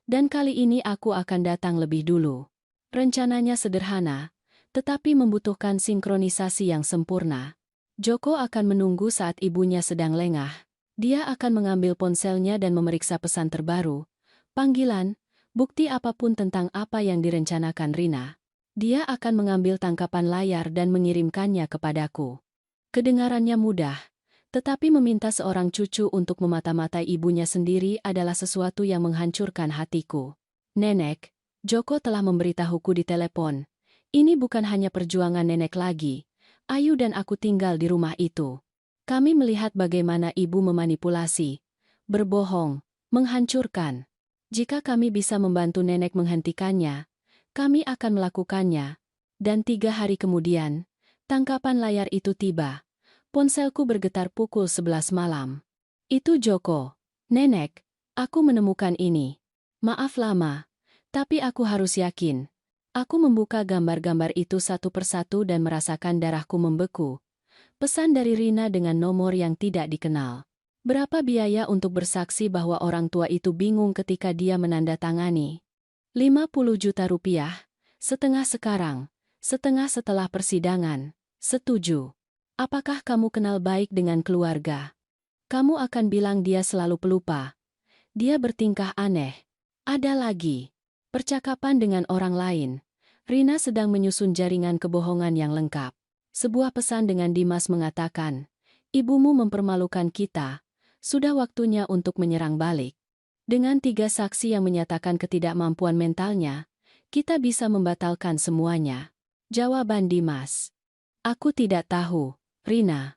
dan kali ini aku akan datang lebih dulu. Rencananya sederhana, tetapi membutuhkan sinkronisasi yang sempurna. Joko akan menunggu saat ibunya sedang lengah. Dia akan mengambil ponselnya dan memeriksa pesan terbaru, panggilan, bukti apapun tentang apa yang direncanakan Rina. Dia akan mengambil tangkapan layar dan mengirimkannya kepadaku. Kedengarannya mudah, tetapi meminta seorang cucu untuk memata-matai ibunya sendiri adalah sesuatu yang menghancurkan hatiku. Nenek, Joko telah memberitahuku di telepon. Ini bukan hanya perjuangan nenek lagi. Ayu dan aku tinggal di rumah itu. Kami melihat bagaimana ibu memanipulasi, berbohong, menghancurkan. Jika kami bisa membantu nenek menghentikannya, kami akan melakukannya. Dan 3 hari kemudian, tangkapan layar itu tiba. Ponselku bergetar pukul 11 malam. Itu Joko. Nenek, aku menemukan ini. Maaf lama, tapi aku harus yakin. Aku membuka gambar-gambar itu satu persatu dan merasakan darahku membeku. Pesan dari Rina dengan nomor yang tidak dikenal. Berapa biaya untuk bersaksi bahwa orang tua itu bingung ketika dia menandatangani? 50 juta rupiah, setengah sekarang, setengah setelah persidangan. Setuju. Apakah kamu kenal baik dengan keluarga? Kamu akan bilang dia selalu pelupa. Dia bertingkah aneh. Ada lagi. Percakapan dengan orang lain. Rina sedang menyusun jaringan kebohongan yang lengkap. Sebuah pesan dengan Dimas mengatakan, ibumu mempermalukan kita. Sudah waktunya untuk menyerang balik. Dengan 3 saksi yang menyatakan ketidakmampuan mentalnya, kita bisa membatalkan semuanya. Jawaban Dimas. Aku tidak tahu, Rina.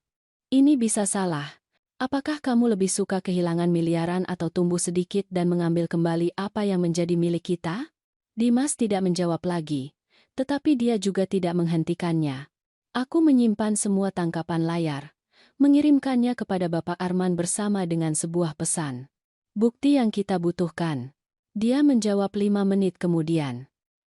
Ini bisa salah. Apakah kamu lebih suka kehilangan miliaran atau tumbuh sedikit dan mengambil kembali apa yang menjadi milik kita? Dimas tidak menjawab lagi, tetapi dia juga tidak menghentikannya. Aku menyimpan semua tangkapan layar, mengirimkannya kepada Bapak Arman bersama dengan sebuah pesan. Bukti yang kita butuhkan. Dia menjawab 5 menit kemudian.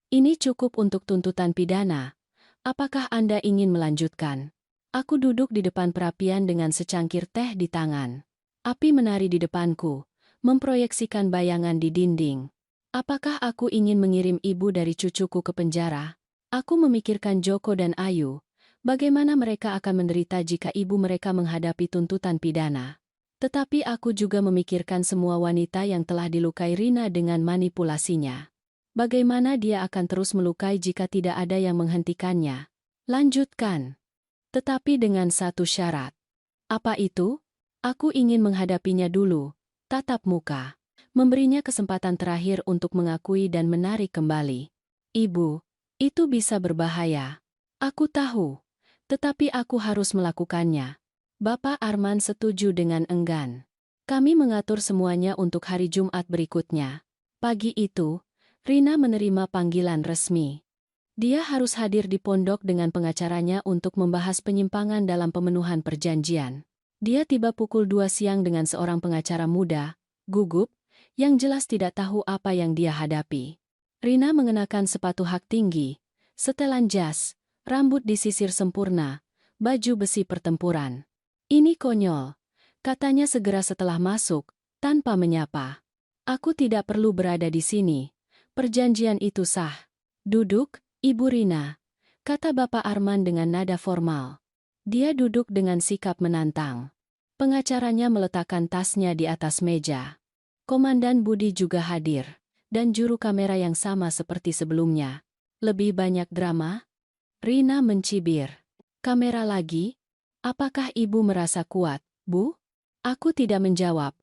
Ini cukup untuk tuntutan pidana. Apakah Anda ingin melanjutkan? Aku duduk di depan perapian dengan secangkir teh di tangan. Api menari di depanku, memproyeksikan bayangan di dinding. Apakah aku ingin mengirim ibu dari cucuku ke penjara? Aku memikirkan Joko dan Ayu. Bagaimana mereka akan menderita jika ibu mereka menghadapi tuntutan pidana? Tetapi aku juga memikirkan semua wanita yang telah dilukai Rina dengan manipulasinya. Bagaimana dia akan terus melukai jika tidak ada yang menghentikannya? Lanjutkan. Tetapi dengan satu syarat. Apa itu? Aku ingin menghadapinya dulu, tatap muka. Memberinya kesempatan terakhir untuk mengakui dan menarik kembali. Ibu, itu bisa berbahaya. Aku tahu. Tetapi aku harus melakukannya. Bapak Arman setuju dengan enggan. Kami mengatur semuanya untuk hari Jumat berikutnya. Pagi itu, Rina menerima panggilan resmi. Dia harus hadir di pondok dengan pengacaranya untuk membahas penyimpangan dalam pemenuhan perjanjian. Dia tiba pukul 2 siang dengan seorang pengacara muda, gugup, yang jelas tidak tahu apa yang dia hadapi. Rina mengenakan sepatu hak tinggi, setelan jas, rambut disisir sempurna, baju besi pertempuran. Ini konyol, katanya segera setelah masuk, tanpa menyapa. Aku tidak perlu berada di sini. Perjanjian itu sah. Duduk, Ibu Rina, kata Bapak Arman dengan nada formal. Dia duduk dengan sikap menantang. Pengacaranya meletakkan tasnya di atas meja. Komandan Budi juga hadir, dan juru kamera yang sama seperti sebelumnya. Lebih banyak drama? Rina mencibir. Kamera lagi? Apakah ibu merasa kuat, Bu? Aku tidak menjawab.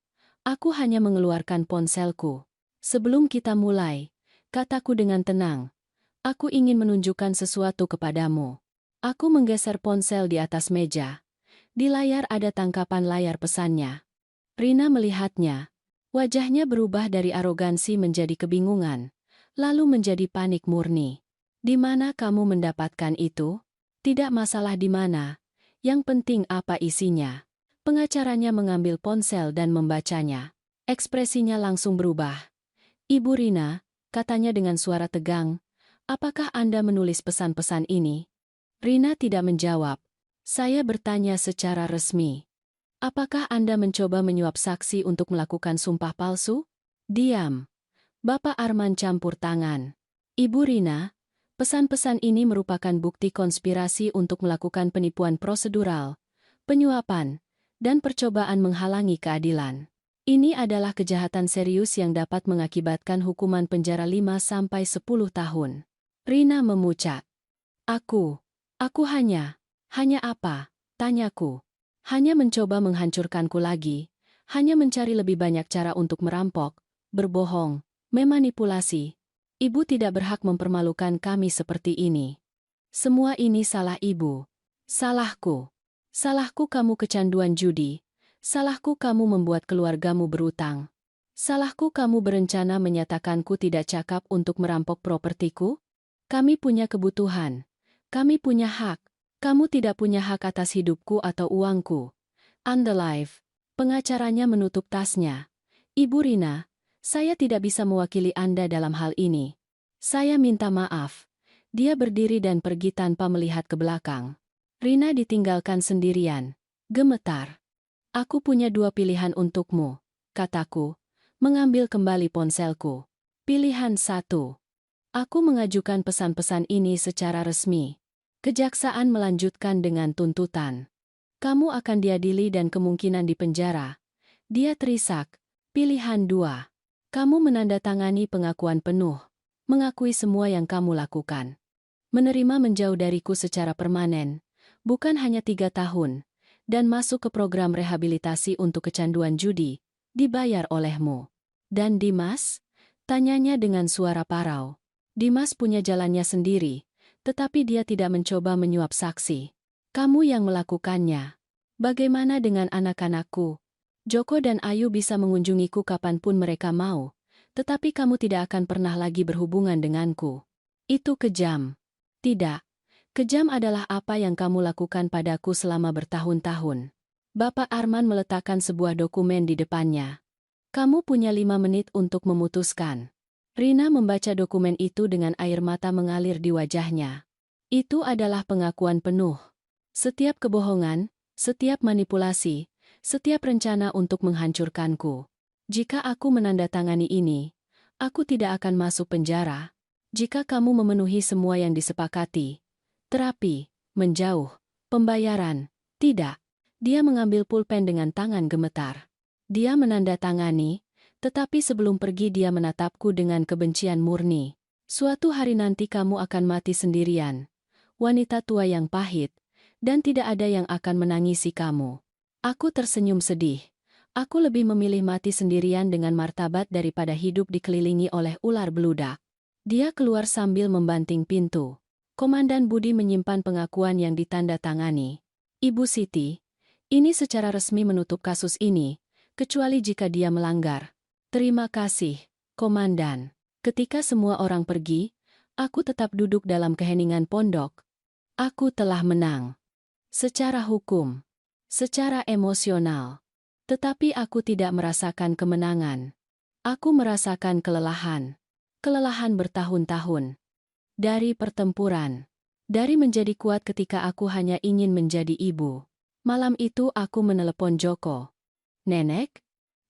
Aku hanya mengeluarkan ponselku. Sebelum kita mulai, kataku dengan tenang. Aku ingin menunjukkan sesuatu kepadamu. Aku menggeser ponsel di atas meja. Di layar ada tangkapan layar pesannya. Rina melihatnya. Wajahnya berubah dari arogansi menjadi kebingungan, lalu menjadi panik murni. Di mana kamu mendapatkan itu? Tidak masalah di mana. Yang penting apa isinya. Pengacaranya mengambil ponsel dan membacanya. Ekspresinya langsung berubah. Ibu Rina, katanya dengan suara tegang, apakah Anda menulis pesan-pesan ini? Rina tidak menjawab. Saya bertanya secara resmi. Apakah Anda mencoba menyuap saksi untuk melakukan sumpah palsu? Diam. Bapak Arman campur tangan. Ibu Rina, pesan-pesan ini merupakan bukti konspirasi untuk melakukan penipuan prosedural, penyuapan, dan percobaan menghalangi keadilan. Ini adalah kejahatan serius yang dapat mengakibatkan hukuman penjara 5–10 tahun. Rina memucat. Aku hanya apa? Tanyaku. Hanya mencoba menghancurkanku lagi, hanya mencari lebih banyak cara untuk merampok, berbohong, memanipulasi. Ibu tidak berhak mempermalukan kami seperti ini. Semua ini salah ibu. Salahku. Salahku kamu kecanduan judi. Salahku kamu membuat keluargamu berutang. Salahku kamu berencana menyatakanku tidak cakap untuk merampok propertiku? Kami punya kebutuhan. Kami punya hak. Kamu tidak punya hak atas hidupku atau uangku. Anda live. Pengacaranya menutup tasnya. Ibu Rina, saya tidak bisa mewakili Anda dalam hal ini. Saya minta maaf. Dia berdiri dan pergi tanpa melihat ke belakang. Rina ditinggalkan sendirian. Gemetar. Aku punya 2 pilihan untukmu, kataku, mengambil kembali ponselku. Pilihan 1. Aku mengajukan pesan-pesan ini secara resmi. Kejaksaan melanjutkan dengan tuntutan. Kamu akan diadili dan kemungkinan dipenjara. Dia terisak. Pilihan 2. Kamu menandatangani pengakuan penuh. Mengakui semua yang kamu lakukan. Menerima menjauh dariku secara permanen. Bukan hanya 3 tahun. Dan masuk ke program rehabilitasi untuk kecanduan judi. Dibayar olehmu. Dan Dimas? Tanyanya dengan suara parau. Dimas punya jalannya sendiri, tetapi dia tidak mencoba menyuap saksi. Kamu yang melakukannya. Bagaimana dengan anak-anakku? Joko dan Ayu bisa mengunjungiku kapanpun mereka mau, tetapi kamu tidak akan pernah lagi berhubungan denganku. Itu kejam. Tidak. Kejam adalah apa yang kamu lakukan padaku selama bertahun-tahun. Bapak Arman meletakkan sebuah dokumen di depannya. Kamu punya 5 menit untuk memutuskan. Rina membaca dokumen itu dengan air mata mengalir di wajahnya. Itu adalah pengakuan penuh. Setiap kebohongan, setiap manipulasi, setiap rencana untuk menghancurkanku. Jika aku menandatangani ini, aku tidak akan masuk penjara. Jika kamu memenuhi semua yang disepakati, terapi, menjauh, pembayaran, tidak. Dia mengambil pulpen dengan tangan gemetar. Dia menandatangani, tetapi sebelum pergi dia menatapku dengan kebencian murni. Suatu hari nanti kamu akan mati sendirian. Wanita tua yang pahit, dan tidak ada yang akan menangisi kamu. Aku tersenyum sedih. Aku lebih memilih mati sendirian dengan martabat daripada hidup dikelilingi oleh ular beludak. Dia keluar sambil membanting pintu. Komandan Budi menyimpan pengakuan yang ditandatangani. Ibu Siti, ini secara resmi menutup kasus ini, kecuali jika dia melanggar. Terima kasih, Komandan. Ketika semua orang pergi, aku tetap duduk dalam keheningan pondok. Aku telah menang. Secara hukum. Secara emosional. Tetapi aku tidak merasakan kemenangan. Aku merasakan kelelahan. Kelelahan bertahun-tahun. Dari pertempuran. Dari menjadi kuat ketika aku hanya ingin menjadi ibu. Malam itu aku menelepon Joko. Nenek?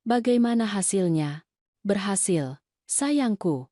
Bagaimana hasilnya? Berhasil, sayangku.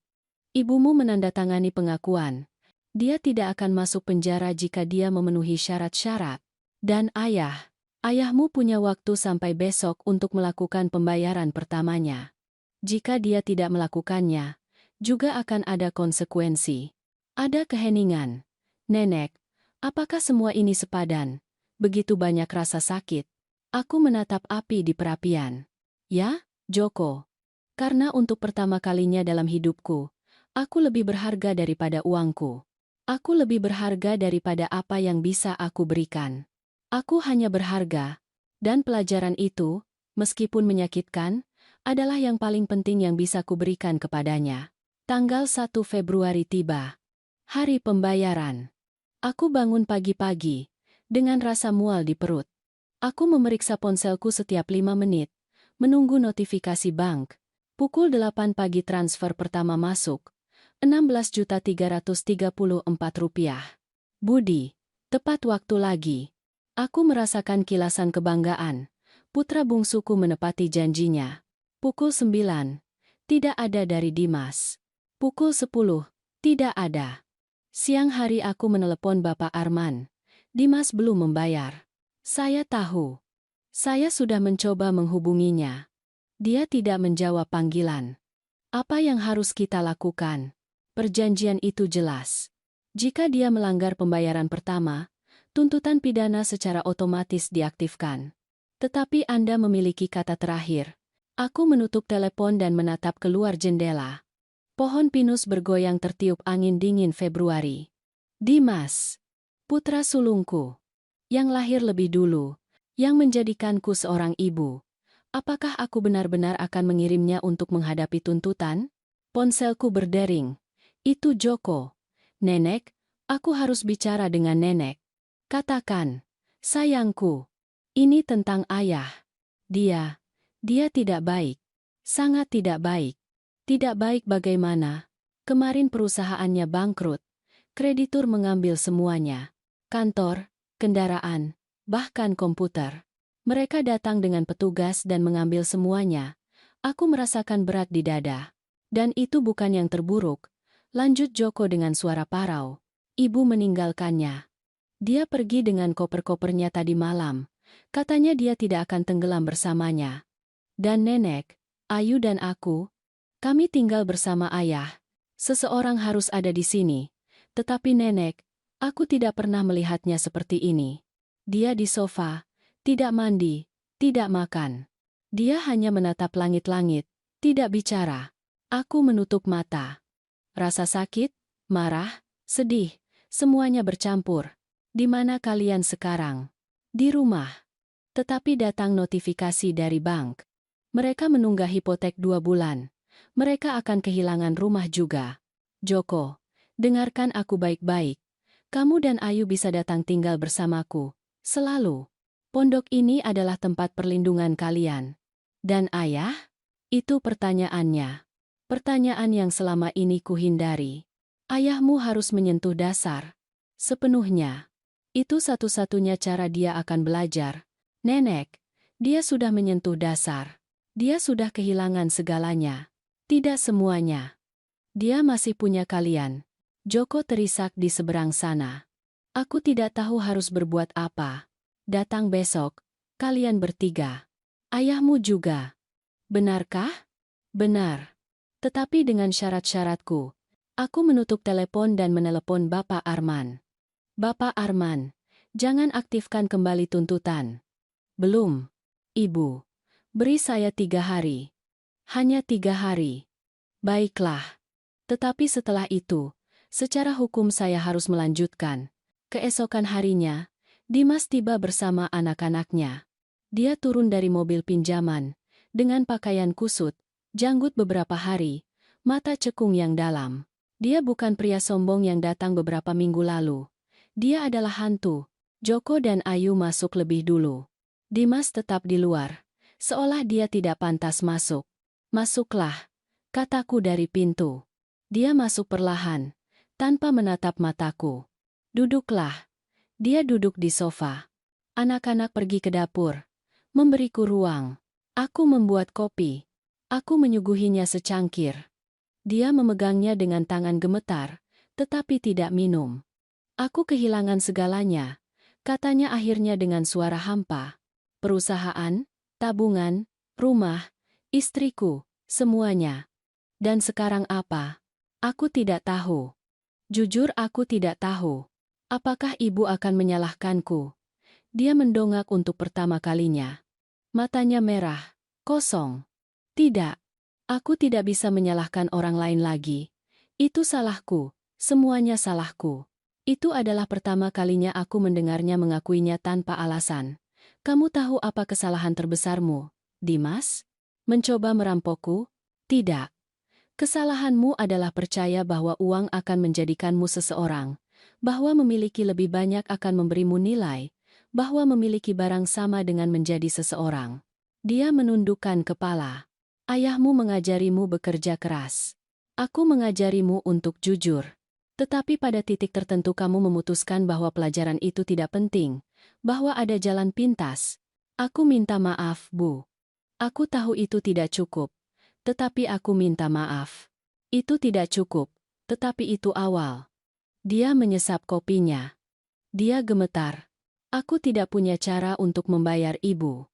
Ibumu menandatangani pengakuan. Dia tidak akan masuk penjara jika dia memenuhi syarat-syarat. Dan ayahmu punya waktu sampai besok untuk melakukan pembayaran pertamanya. Jika dia tidak melakukannya, juga akan ada konsekuensi. Ada keheningan. Nenek, apakah semua ini sepadan? Begitu banyak rasa sakit. Aku menatap api di perapian. Ya, Joko. Karena untuk pertama kalinya dalam hidupku, aku lebih berharga daripada uangku. Aku lebih berharga daripada apa yang bisa aku berikan. Aku hanya berharga, dan pelajaran itu, meskipun menyakitkan, adalah yang paling penting yang bisa kuberikan kepadanya. Tanggal 1 Februari tiba. Hari pembayaran. Aku bangun pagi-pagi, dengan rasa mual di perut. Aku memeriksa ponselku setiap 5 menit. Menunggu notifikasi bank. Pukul 8 pagi transfer pertama masuk. Rp16.334. Budi. Tepat waktu lagi. Aku merasakan kilasan kebanggaan. Putra bungsuku menepati janjinya. Pukul 9. Tidak ada dari Dimas. Pukul 10. Tidak ada. Siang hari aku menelepon Bapak Arman. Dimas belum membayar. Saya tahu. Saya sudah mencoba menghubunginya. Dia tidak menjawab panggilan. Apa yang harus kita lakukan? Perjanjian itu jelas. Jika dia melanggar pembayaran pertama, tuntutan pidana secara otomatis diaktifkan. Tetapi Anda memiliki kata terakhir. Aku menutup telepon dan menatap keluar jendela. Pohon pinus bergoyang tertiup angin dingin Februari. Dimas, putra sulungku, yang lahir lebih dulu, yang menjadikanku seorang ibu. Apakah aku benar-benar akan mengirimnya untuk menghadapi tuntutan? Ponselku berdering. Itu Joko. Nenek, aku harus bicara dengan nenek. Katakan, sayangku, ini tentang ayah. Dia tidak baik. Sangat tidak baik. Tidak baik bagaimana? Kemarin perusahaannya bangkrut. Kreditur mengambil semuanya. Kantor, kendaraan, bahkan komputer. Mereka datang dengan petugas dan mengambil semuanya. Aku merasakan berat di dada. Dan itu bukan yang terburuk. Lanjut Joko dengan suara parau. Ibu meninggalkannya. Dia pergi dengan koper-kopernya tadi malam. Katanya dia tidak akan tenggelam bersamanya. Dan nenek, Ayu dan aku, kami tinggal bersama ayah. Seseorang harus ada di sini. Tetapi nenek, aku tidak pernah melihatnya seperti ini. Dia di sofa, tidak mandi, tidak makan. Dia hanya menatap langit-langit, tidak bicara. Aku menutup mata. Rasa sakit, marah, sedih, semuanya bercampur. Di mana kalian sekarang? Di rumah. Tetapi datang notifikasi dari bank. Mereka menunggah hipotek 2 bulan. Mereka akan kehilangan rumah juga. Joko, dengarkan aku baik-baik. Kamu dan Ayu bisa datang tinggal bersamaku. Selalu. Pondok ini adalah tempat perlindungan kalian. Dan ayah? Itu pertanyaannya. Pertanyaan yang selama ini kuhindari. Ayahmu harus menyentuh dasar. Sepenuhnya. Itu satu-satunya cara dia akan belajar. Nenek, dia sudah menyentuh dasar. Dia sudah kehilangan segalanya. Tidak semuanya. Dia masih punya kalian. Joko terisak di seberang sana. Aku tidak tahu harus berbuat apa. Datang besok, kalian bertiga. Ayahmu juga. Benarkah? Benar. Tetapi dengan syarat-syaratku. Aku menutup telepon dan menelepon Bapak Arman. Bapak Arman, jangan aktifkan kembali tuntutan. Belum. Ibu. Beri saya 3 hari. Hanya 3 hari. Baiklah. Tetapi setelah itu, secara hukum saya harus melanjutkan. Keesokan harinya, Dimas tiba bersama anak-anaknya. Dia turun dari mobil pinjaman, dengan pakaian kusut, janggut beberapa hari, mata cekung yang dalam. Dia bukan pria sombong yang datang beberapa minggu lalu. Dia adalah hantu. Joko dan Ayu masuk lebih dulu. Dimas tetap di luar, seolah dia tidak pantas masuk. Masuklah, kataku dari pintu. Dia masuk perlahan, tanpa menatap mataku. Duduklah. Dia duduk di sofa. Anak-anak pergi ke dapur, memberiku ruang. Aku membuat kopi. Aku menyuguhinya secangkir. Dia memegangnya dengan tangan gemetar, tetapi tidak minum. Aku kehilangan segalanya, katanya akhirnya dengan suara hampa. Perusahaan, tabungan, rumah, istriku, semuanya. Dan sekarang apa? Aku tidak tahu. Jujur aku tidak tahu. Apakah ibu akan menyalahkanku? Dia mendongak untuk pertama kalinya. Matanya merah, kosong. Tidak. Aku tidak bisa menyalahkan orang lain lagi. Itu salahku, semuanya salahku. Itu adalah pertama kalinya aku mendengarnya mengakuinya tanpa alasan. Kamu tahu apa kesalahan terbesarmu, Dimas? Mencoba merampokku? Tidak. Kesalahanmu adalah percaya bahwa uang akan menjadikanmu seseorang, bahwa memiliki lebih banyak akan memberimu nilai, bahwa memiliki barang sama dengan menjadi seseorang. Dia menundukkan kepala. Ayahmu mengajarimu bekerja keras. Aku mengajarimu untuk jujur. Tetapi pada titik tertentu kamu memutuskan bahwa pelajaran itu tidak penting, bahwa ada jalan pintas. Aku minta maaf, Bu. Aku tahu itu tidak cukup, tetapi aku minta maaf. Itu tidak cukup, tetapi itu awal. Dia menyesap kopinya. Dia gemetar. Aku tidak punya cara untuk membayar ibu.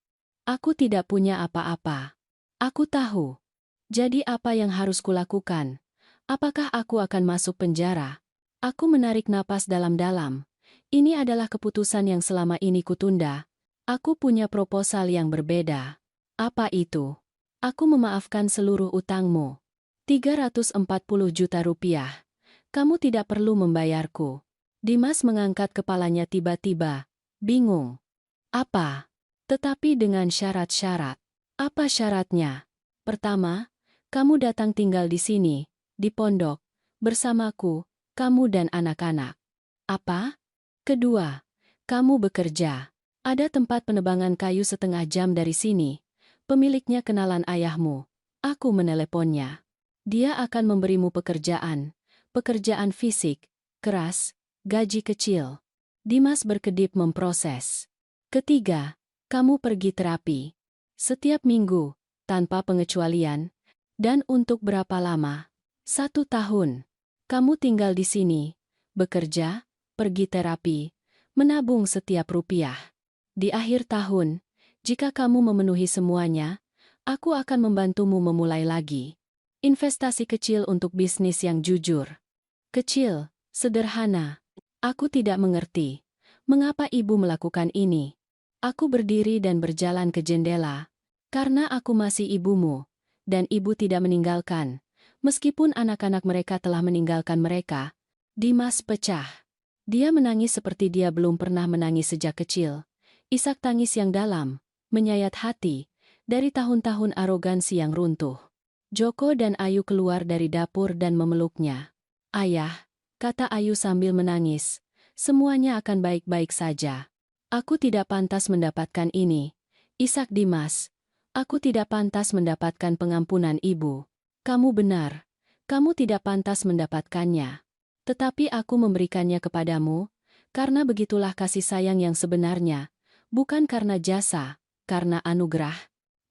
Aku tidak punya apa-apa. Aku tahu. Jadi apa yang harus kulakukan? Apakah aku akan masuk penjara? Aku menarik napas dalam-dalam. Ini adalah keputusan yang selama ini kutunda. Aku punya proposal yang berbeda. Apa itu? Aku memaafkan seluruh utangmu. 340 juta rupiah. Kamu tidak perlu membayarku. Dimas mengangkat kepalanya tiba-tiba. Bingung. Apa? Tetapi dengan syarat-syarat. Apa syaratnya? Pertama, kamu datang tinggal di sini, di pondok, bersamaku, kamu dan anak-anak. Apa? Kedua, kamu bekerja. Ada tempat penebangan kayu setengah jam dari sini. Pemiliknya kenalan ayahmu. Aku meneleponnya. Dia akan memberimu pekerjaan. Pekerjaan fisik, keras, gaji kecil. Dimas berkedip memproses. Ketiga, kamu pergi terapi. Setiap minggu, tanpa pengecualian. Dan untuk berapa lama? 1 tahun. Kamu tinggal di sini, bekerja, pergi terapi, menabung setiap rupiah. Di akhir tahun, jika kamu memenuhi semuanya, aku akan membantumu memulai lagi. Investasi kecil untuk bisnis yang jujur. Kecil, sederhana. Aku tidak mengerti. Mengapa ibu melakukan ini? Aku berdiri dan berjalan ke jendela. Karena aku masih ibumu. Dan ibu tidak meninggalkan. Meskipun anak-anak mereka telah meninggalkan mereka. Dimas pecah. Dia menangis seperti dia belum pernah menangis sejak kecil. Isak tangis yang dalam, menyayat hati, dari tahun-tahun arogansi yang runtuh. Joko dan Ayu keluar dari dapur dan memeluknya. Ayah, kata Ayu sambil menangis, semuanya akan baik-baik saja. Aku tidak pantas mendapatkan ini. Ishak Dimas, aku tidak pantas mendapatkan pengampunan ibu. Kamu benar. Kamu tidak pantas mendapatkannya. Tetapi aku memberikannya kepadamu, karena begitulah kasih sayang yang sebenarnya, bukan karena jasa, karena anugerah.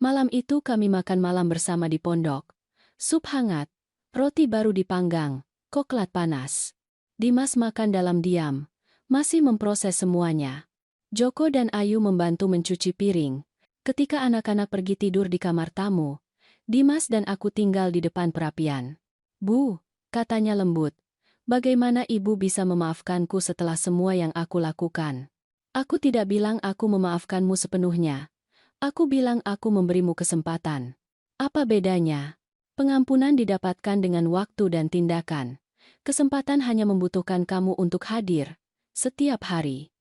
Malam itu kami makan malam bersama di pondok. Sup hangat, roti baru dipanggang, koklat panas. Dimas makan dalam diam, masih memproses semuanya. Joko dan Ayu membantu mencuci piring. Ketika anak-anak pergi tidur di kamar tamu, Dimas dan aku tinggal di depan perapian. "Bu," katanya lembut, "bagaimana ibu bisa memaafkanku setelah semua yang aku lakukan?" "Aku tidak bilang aku memaafkanmu sepenuhnya. Aku bilang aku memberimu kesempatan." "Apa bedanya?" "Pengampunan didapatkan dengan waktu dan tindakan. Kesempatan hanya membutuhkan kamu untuk hadir, setiap hari.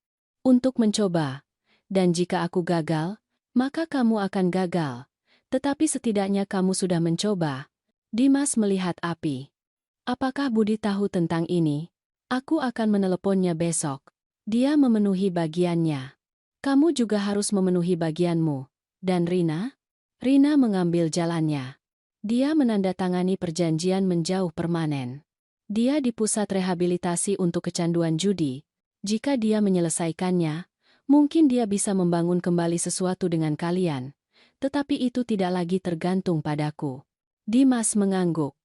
Untuk mencoba. Dan jika aku gagal, maka kamu akan gagal. Tetapi setidaknya kamu sudah mencoba." Dimas melihat api. "Apakah Budi tahu tentang ini?" "Aku akan meneleponnya besok. Dia memenuhi bagiannya. Kamu juga harus memenuhi bagianmu." "Dan Rina?" "Rina mengambil jalannya. Dia menandatangani perjanjian menjauh permanen. Dia di pusat rehabilitasi untuk kecanduan judi. Jika dia menyelesaikannya, mungkin dia bisa membangun kembali sesuatu dengan kalian. Tetapi itu tidak lagi tergantung padaku." Dimas mengangguk.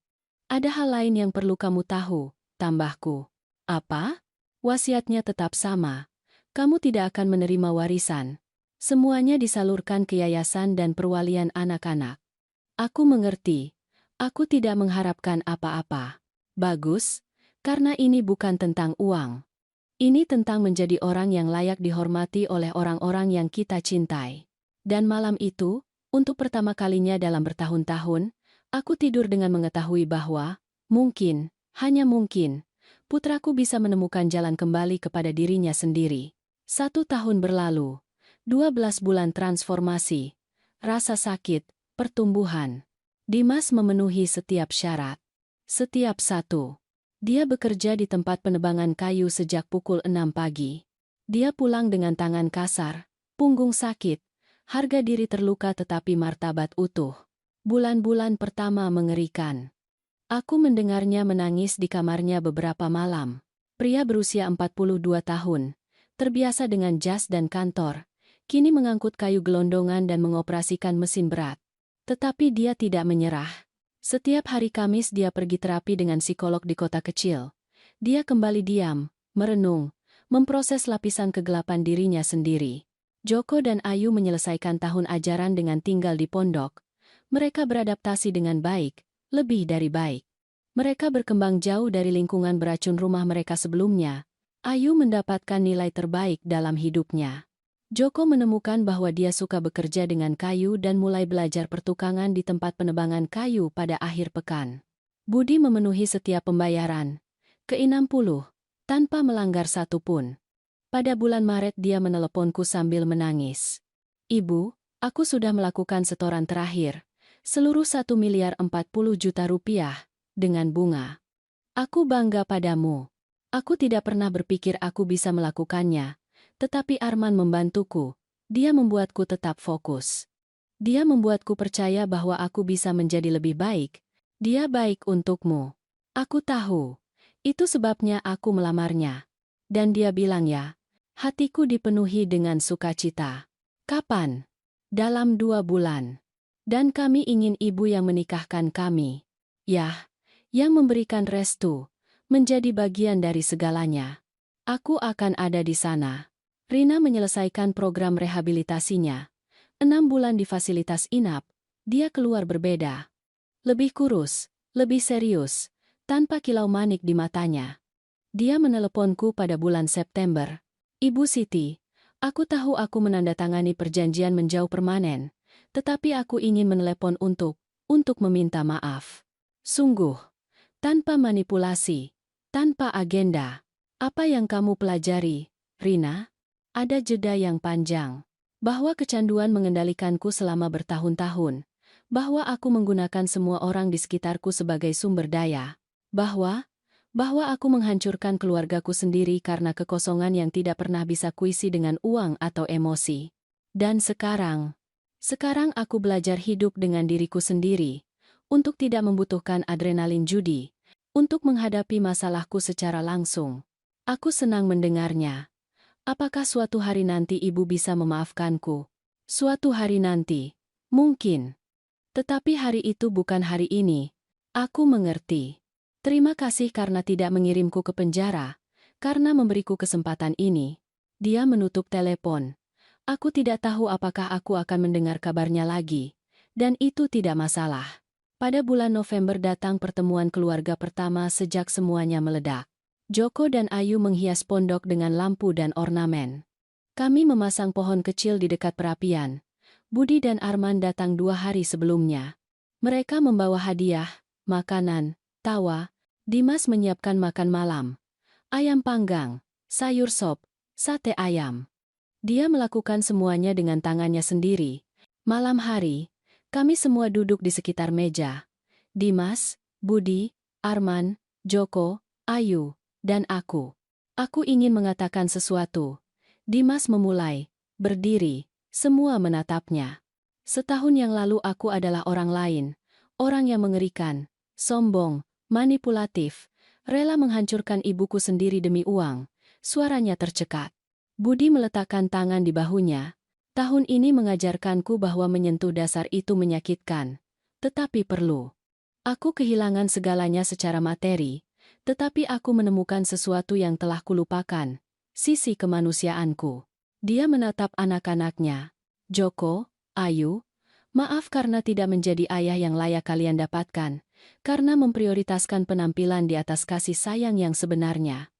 "Ada hal lain yang perlu kamu tahu," tambahku. "Apa?" "Wasiatnya tetap sama. Kamu tidak akan menerima warisan. Semuanya disalurkan ke yayasan dan perwalian anak-anak." "Aku mengerti. Aku tidak mengharapkan apa-apa." "Bagus, karena ini bukan tentang uang. Ini tentang menjadi orang yang layak dihormati oleh orang-orang yang kita cintai." Dan malam itu, untuk pertama kalinya dalam bertahun-tahun, aku tidur dengan mengetahui bahwa, mungkin, hanya mungkin, putraku bisa menemukan jalan kembali kepada dirinya sendiri. 1 tahun berlalu. 12 bulan transformasi. Rasa sakit, pertumbuhan. Dimas memenuhi setiap syarat. Setiap satu. Dia bekerja di tempat penebangan kayu sejak pukul 6 pagi. Dia pulang dengan tangan kasar, punggung sakit, harga diri terluka tetapi martabat utuh. Bulan-bulan pertama mengerikan. Aku mendengarnya menangis di kamarnya beberapa malam. Pria berusia 42 tahun, terbiasa dengan jas dan kantor, kini mengangkut kayu gelondongan dan mengoperasikan mesin berat. Tetapi dia tidak menyerah. Setiap hari Kamis dia pergi terapi dengan psikolog di kota kecil. Dia kembali diam, merenung, memproses lapisan kegelapan dirinya sendiri. Joko dan Ayu menyelesaikan tahun ajaran dengan tinggal di pondok. Mereka beradaptasi dengan baik, lebih dari baik. Mereka berkembang jauh dari lingkungan beracun rumah mereka sebelumnya. Ayu mendapatkan nilai terbaik dalam hidupnya. Joko menemukan bahwa dia suka bekerja dengan kayu dan mulai belajar pertukangan di tempat penebangan kayu pada akhir pekan. Budi memenuhi setiap pembayaran, ke-60, tanpa melanggar satu pun. Pada bulan Maret dia meneleponku sambil menangis. "Ibu, aku sudah melakukan setoran terakhir, seluruh 1.040.000.000 rupiah, dengan bunga. Aku bangga padamu. Aku tidak pernah berpikir aku bisa melakukannya. Tetapi Arman membantuku. Dia membuatku tetap fokus. Dia membuatku percaya bahwa aku bisa menjadi lebih baik. Dia baik untukmu. Aku tahu. Itu sebabnya aku melamarnya." Dan dia bilang ya, "Hatiku dipenuhi dengan sukacita." "Kapan?" "Dalam 2 bulan. Dan kami ingin ibu yang menikahkan kami. Yah, yang memberikan restu, menjadi bagian dari segalanya. Aku akan ada di sana." Rina menyelesaikan program rehabilitasinya. 6 bulan di fasilitas inap, dia keluar berbeda. Lebih kurus, lebih serius, tanpa kilau manik di matanya. Dia meneleponku pada bulan September. "Ibu Siti, aku tahu aku menandatangani perjanjian menjauh permanen, tetapi aku ingin menelepon untuk meminta maaf. Sungguh, tanpa manipulasi, tanpa agenda." "Apa yang kamu pelajari, Rina?" "Ada jeda yang panjang. Bahwa kecanduan mengendalikanku selama bertahun-tahun. Bahwa aku menggunakan semua orang di sekitarku sebagai sumber daya. Bahwa bahwa aku menghancurkan keluargaku sendiri karena kekosongan yang tidak pernah bisa kuisi dengan uang atau emosi. Dan sekarang aku belajar hidup dengan diriku sendiri, untuk tidak membutuhkan adrenalin judi, untuk menghadapi masalahku secara langsung. Aku senang mendengarnya. Apakah suatu hari nanti ibu bisa memaafkanku? Suatu hari nanti, mungkin. Tetapi hari itu bukan hari ini. Aku mengerti. Terima kasih karena tidak mengirimku ke penjara, karena memberiku kesempatan ini. Dia menutup telepon. Aku tidak tahu apakah aku akan mendengar kabarnya lagi. Dan itu tidak masalah. Pada bulan November datang pertemuan keluarga pertama sejak semuanya meledak. Joko dan Ayu menghias pondok dengan lampu dan ornamen. Kami memasang pohon kecil di dekat perapian. Budi dan Arman datang 2 hari sebelumnya. Mereka membawa hadiah, makanan, tawa. Dimas menyiapkan makan malam. Ayam panggang, sayur sop, sate ayam. Dia melakukan semuanya dengan tangannya sendiri. Malam hari, kami semua duduk di sekitar meja. Dimas, Budi, Arman, Joko, Ayu, dan aku. Aku ingin mengatakan sesuatu. Dimas memulai, berdiri, semua menatapnya. Setahun yang lalu aku adalah orang lain, orang yang mengerikan, sombong, manipulatif, rela menghancurkan ibuku sendiri demi uang. Suaranya tercekat. Budi meletakkan tangan di bahunya. Tahun ini mengajarkanku bahwa menyentuh dasar itu menyakitkan, tetapi perlu. Aku kehilangan segalanya secara materi, tetapi aku menemukan sesuatu yang telah kulupakan, sisi kemanusiaanku. Dia menatap anak-anaknya. Joko, Ayu, maaf karena tidak menjadi ayah yang layak kalian dapatkan, karena memprioritaskan penampilan di atas kasih sayang yang sebenarnya.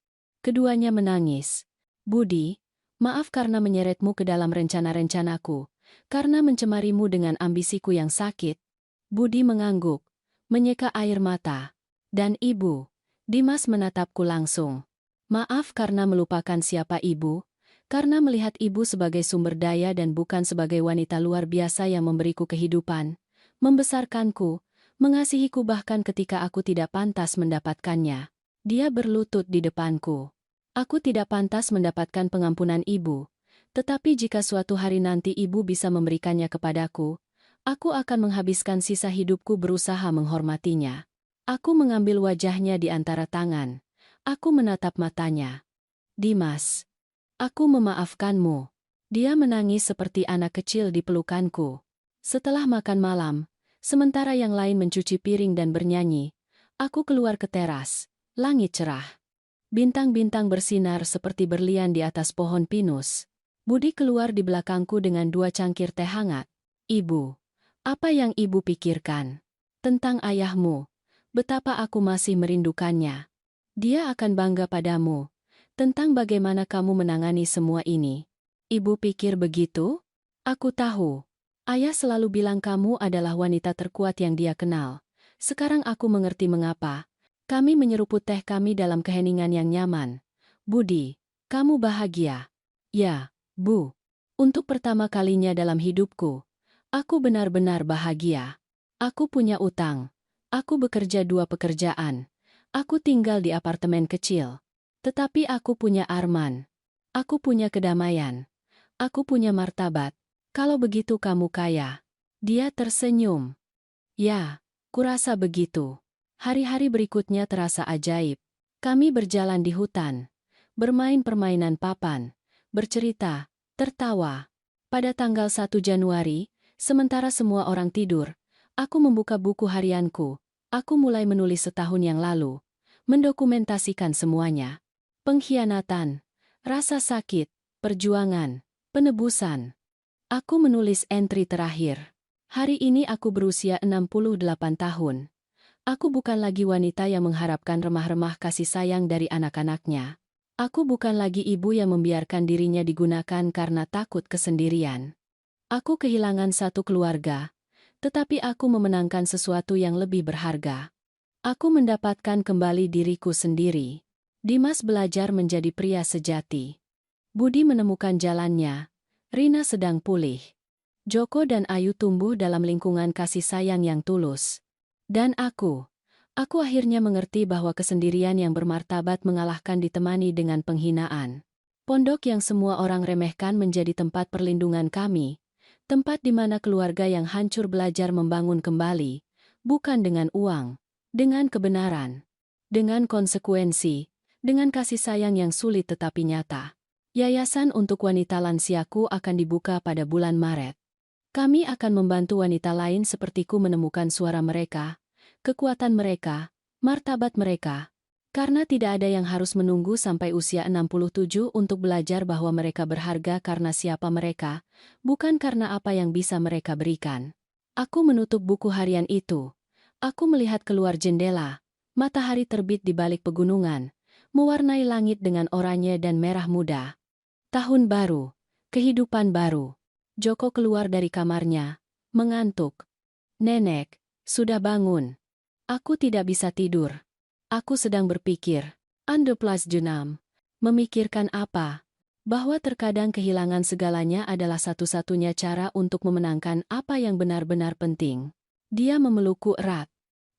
Keduanya menangis. Budi, maaf karena menyeretmu ke dalam rencana-rencanaku, karena mencemarimu dengan ambisiku yang sakit. Budi mengangguk, menyeka air mata. Dan ibu, Dimas menatapku langsung. Maaf karena melupakan siapa ibu, karena melihat ibu sebagai sumber daya dan bukan sebagai wanita luar biasa yang memberiku kehidupan, membesarkanku, mengasihiku bahkan ketika aku tidak pantas mendapatkannya. Dia berlutut di depanku. Aku tidak pantas mendapatkan pengampunan ibu, tetapi jika suatu hari nanti ibu bisa memberikannya kepadaku, aku akan menghabiskan sisa hidupku berusaha menghormatinya. Aku mengambil wajahnya di antara tangan. Aku menatap matanya. Dimas, aku memaafkanmu. Dia menangis seperti anak kecil di pelukanku. Setelah makan malam, sementara yang lain mencuci piring dan bernyanyi, aku keluar ke teras. Langit cerah. Bintang-bintang bersinar seperti berlian di atas pohon pinus. Budi keluar di belakangku dengan 2 cangkir teh hangat. Ibu, apa yang ibu pikirkan tentang ayahmu? Betapa aku masih merindukannya. Dia akan bangga padamu. Tentang bagaimana kamu menangani semua ini. Ibu pikir begitu? Aku tahu. Ayah selalu bilang kamu adalah wanita terkuat yang dia kenal. Sekarang aku mengerti mengapa. Kami menyeruput teh kami dalam keheningan yang nyaman. Budi, kamu bahagia? Ya, Bu. Untuk pertama kalinya dalam hidupku, aku benar-benar bahagia. Aku punya utang. Aku bekerja 2 pekerjaan. Aku tinggal di apartemen kecil. Tetapi aku punya Arman. Aku punya kedamaian. Aku punya martabat. Kalau begitu kamu kaya. Dia tersenyum. Ya, kurasa begitu. Hari-hari berikutnya terasa ajaib. Kami berjalan di hutan. Bermain permainan papan. Bercerita, tertawa. Pada tanggal 1 Januari, sementara semua orang tidur, aku membuka buku harianku. Aku mulai menulis setahun yang lalu. Mendokumentasikan semuanya. Pengkhianatan, rasa sakit, perjuangan, penebusan. Aku menulis entry terakhir. Hari ini aku berusia 68 tahun. Aku bukan lagi wanita yang mengharapkan remah-remah kasih sayang dari anak-anaknya. Aku bukan lagi ibu yang membiarkan dirinya digunakan karena takut kesendirian. Aku kehilangan satu keluarga, tetapi aku memenangkan sesuatu yang lebih berharga. Aku mendapatkan kembali diriku sendiri. Dimas belajar menjadi pria sejati. Budi menemukan jalannya. Rina sedang pulih. Joko dan Ayu tumbuh dalam lingkungan kasih sayang yang tulus. Dan aku Aku akhirnya mengerti bahwa kesendirian yang bermartabat mengalahkan ditemani dengan penghinaan. Pondok yang semua orang remehkan menjadi tempat perlindungan kami, tempat di mana keluarga yang hancur belajar membangun kembali, bukan dengan uang, dengan kebenaran, dengan konsekuensi, dengan kasih sayang yang sulit tetapi nyata. Yayasan untuk wanita lansiaku akan dibuka pada bulan Maret. Kami akan membantu wanita lain sepertiku menemukan suara mereka, kekuatan mereka, martabat mereka. Karena tidak ada yang harus menunggu sampai usia 67 untuk belajar bahwa mereka berharga karena siapa mereka, bukan karena apa yang bisa mereka berikan. Aku menutup buku harian itu. Aku melihat keluar jendela. Matahari terbit di balik pegunungan, mewarnai langit dengan oranye dan merah muda. Tahun baru, kehidupan baru. Joko keluar dari kamarnya, mengantuk. Nenek, sudah bangun. Aku tidak bisa tidur. Aku sedang berpikir. Ande plus Junam. Memikirkan apa? Bahwa terkadang kehilangan segalanya adalah satu-satunya cara untuk memenangkan apa yang benar-benar penting. Dia memelukku erat.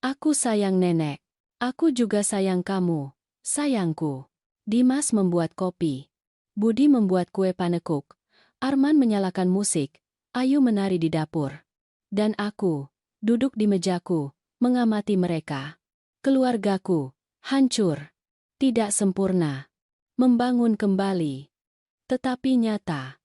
Aku sayang nenek. Aku juga sayang kamu, sayangku. Dimas membuat kopi. Budi membuat kue panekuk. Arman menyalakan musik. Ayu menari di dapur. Dan aku, duduk di mejaku, mengamati mereka. Keluargaku, hancur. Tidak sempurna. Membangun kembali. Tetapi nyata.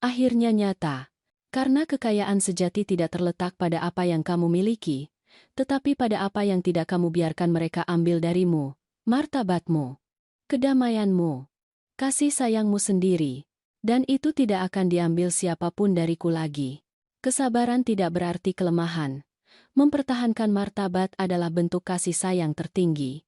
Akhirnya nyata. Karena kekayaan sejati tidak terletak pada apa yang kamu miliki, tetapi pada apa yang tidak kamu biarkan mereka ambil darimu, martabatmu, kedamaianmu, kasih sayangmu sendiri. Dan itu tidak akan diambil siapapun dariku lagi. Kesabaran tidak berarti kelemahan. Mempertahankan martabat adalah bentuk kasih sayang tertinggi.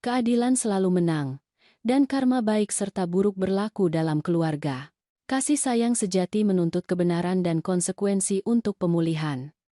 Keadilan selalu menang, dan karma baik serta buruk berlaku dalam keluarga. Kasih sayang sejati menuntut kebenaran dan konsekuensi untuk pemulihan.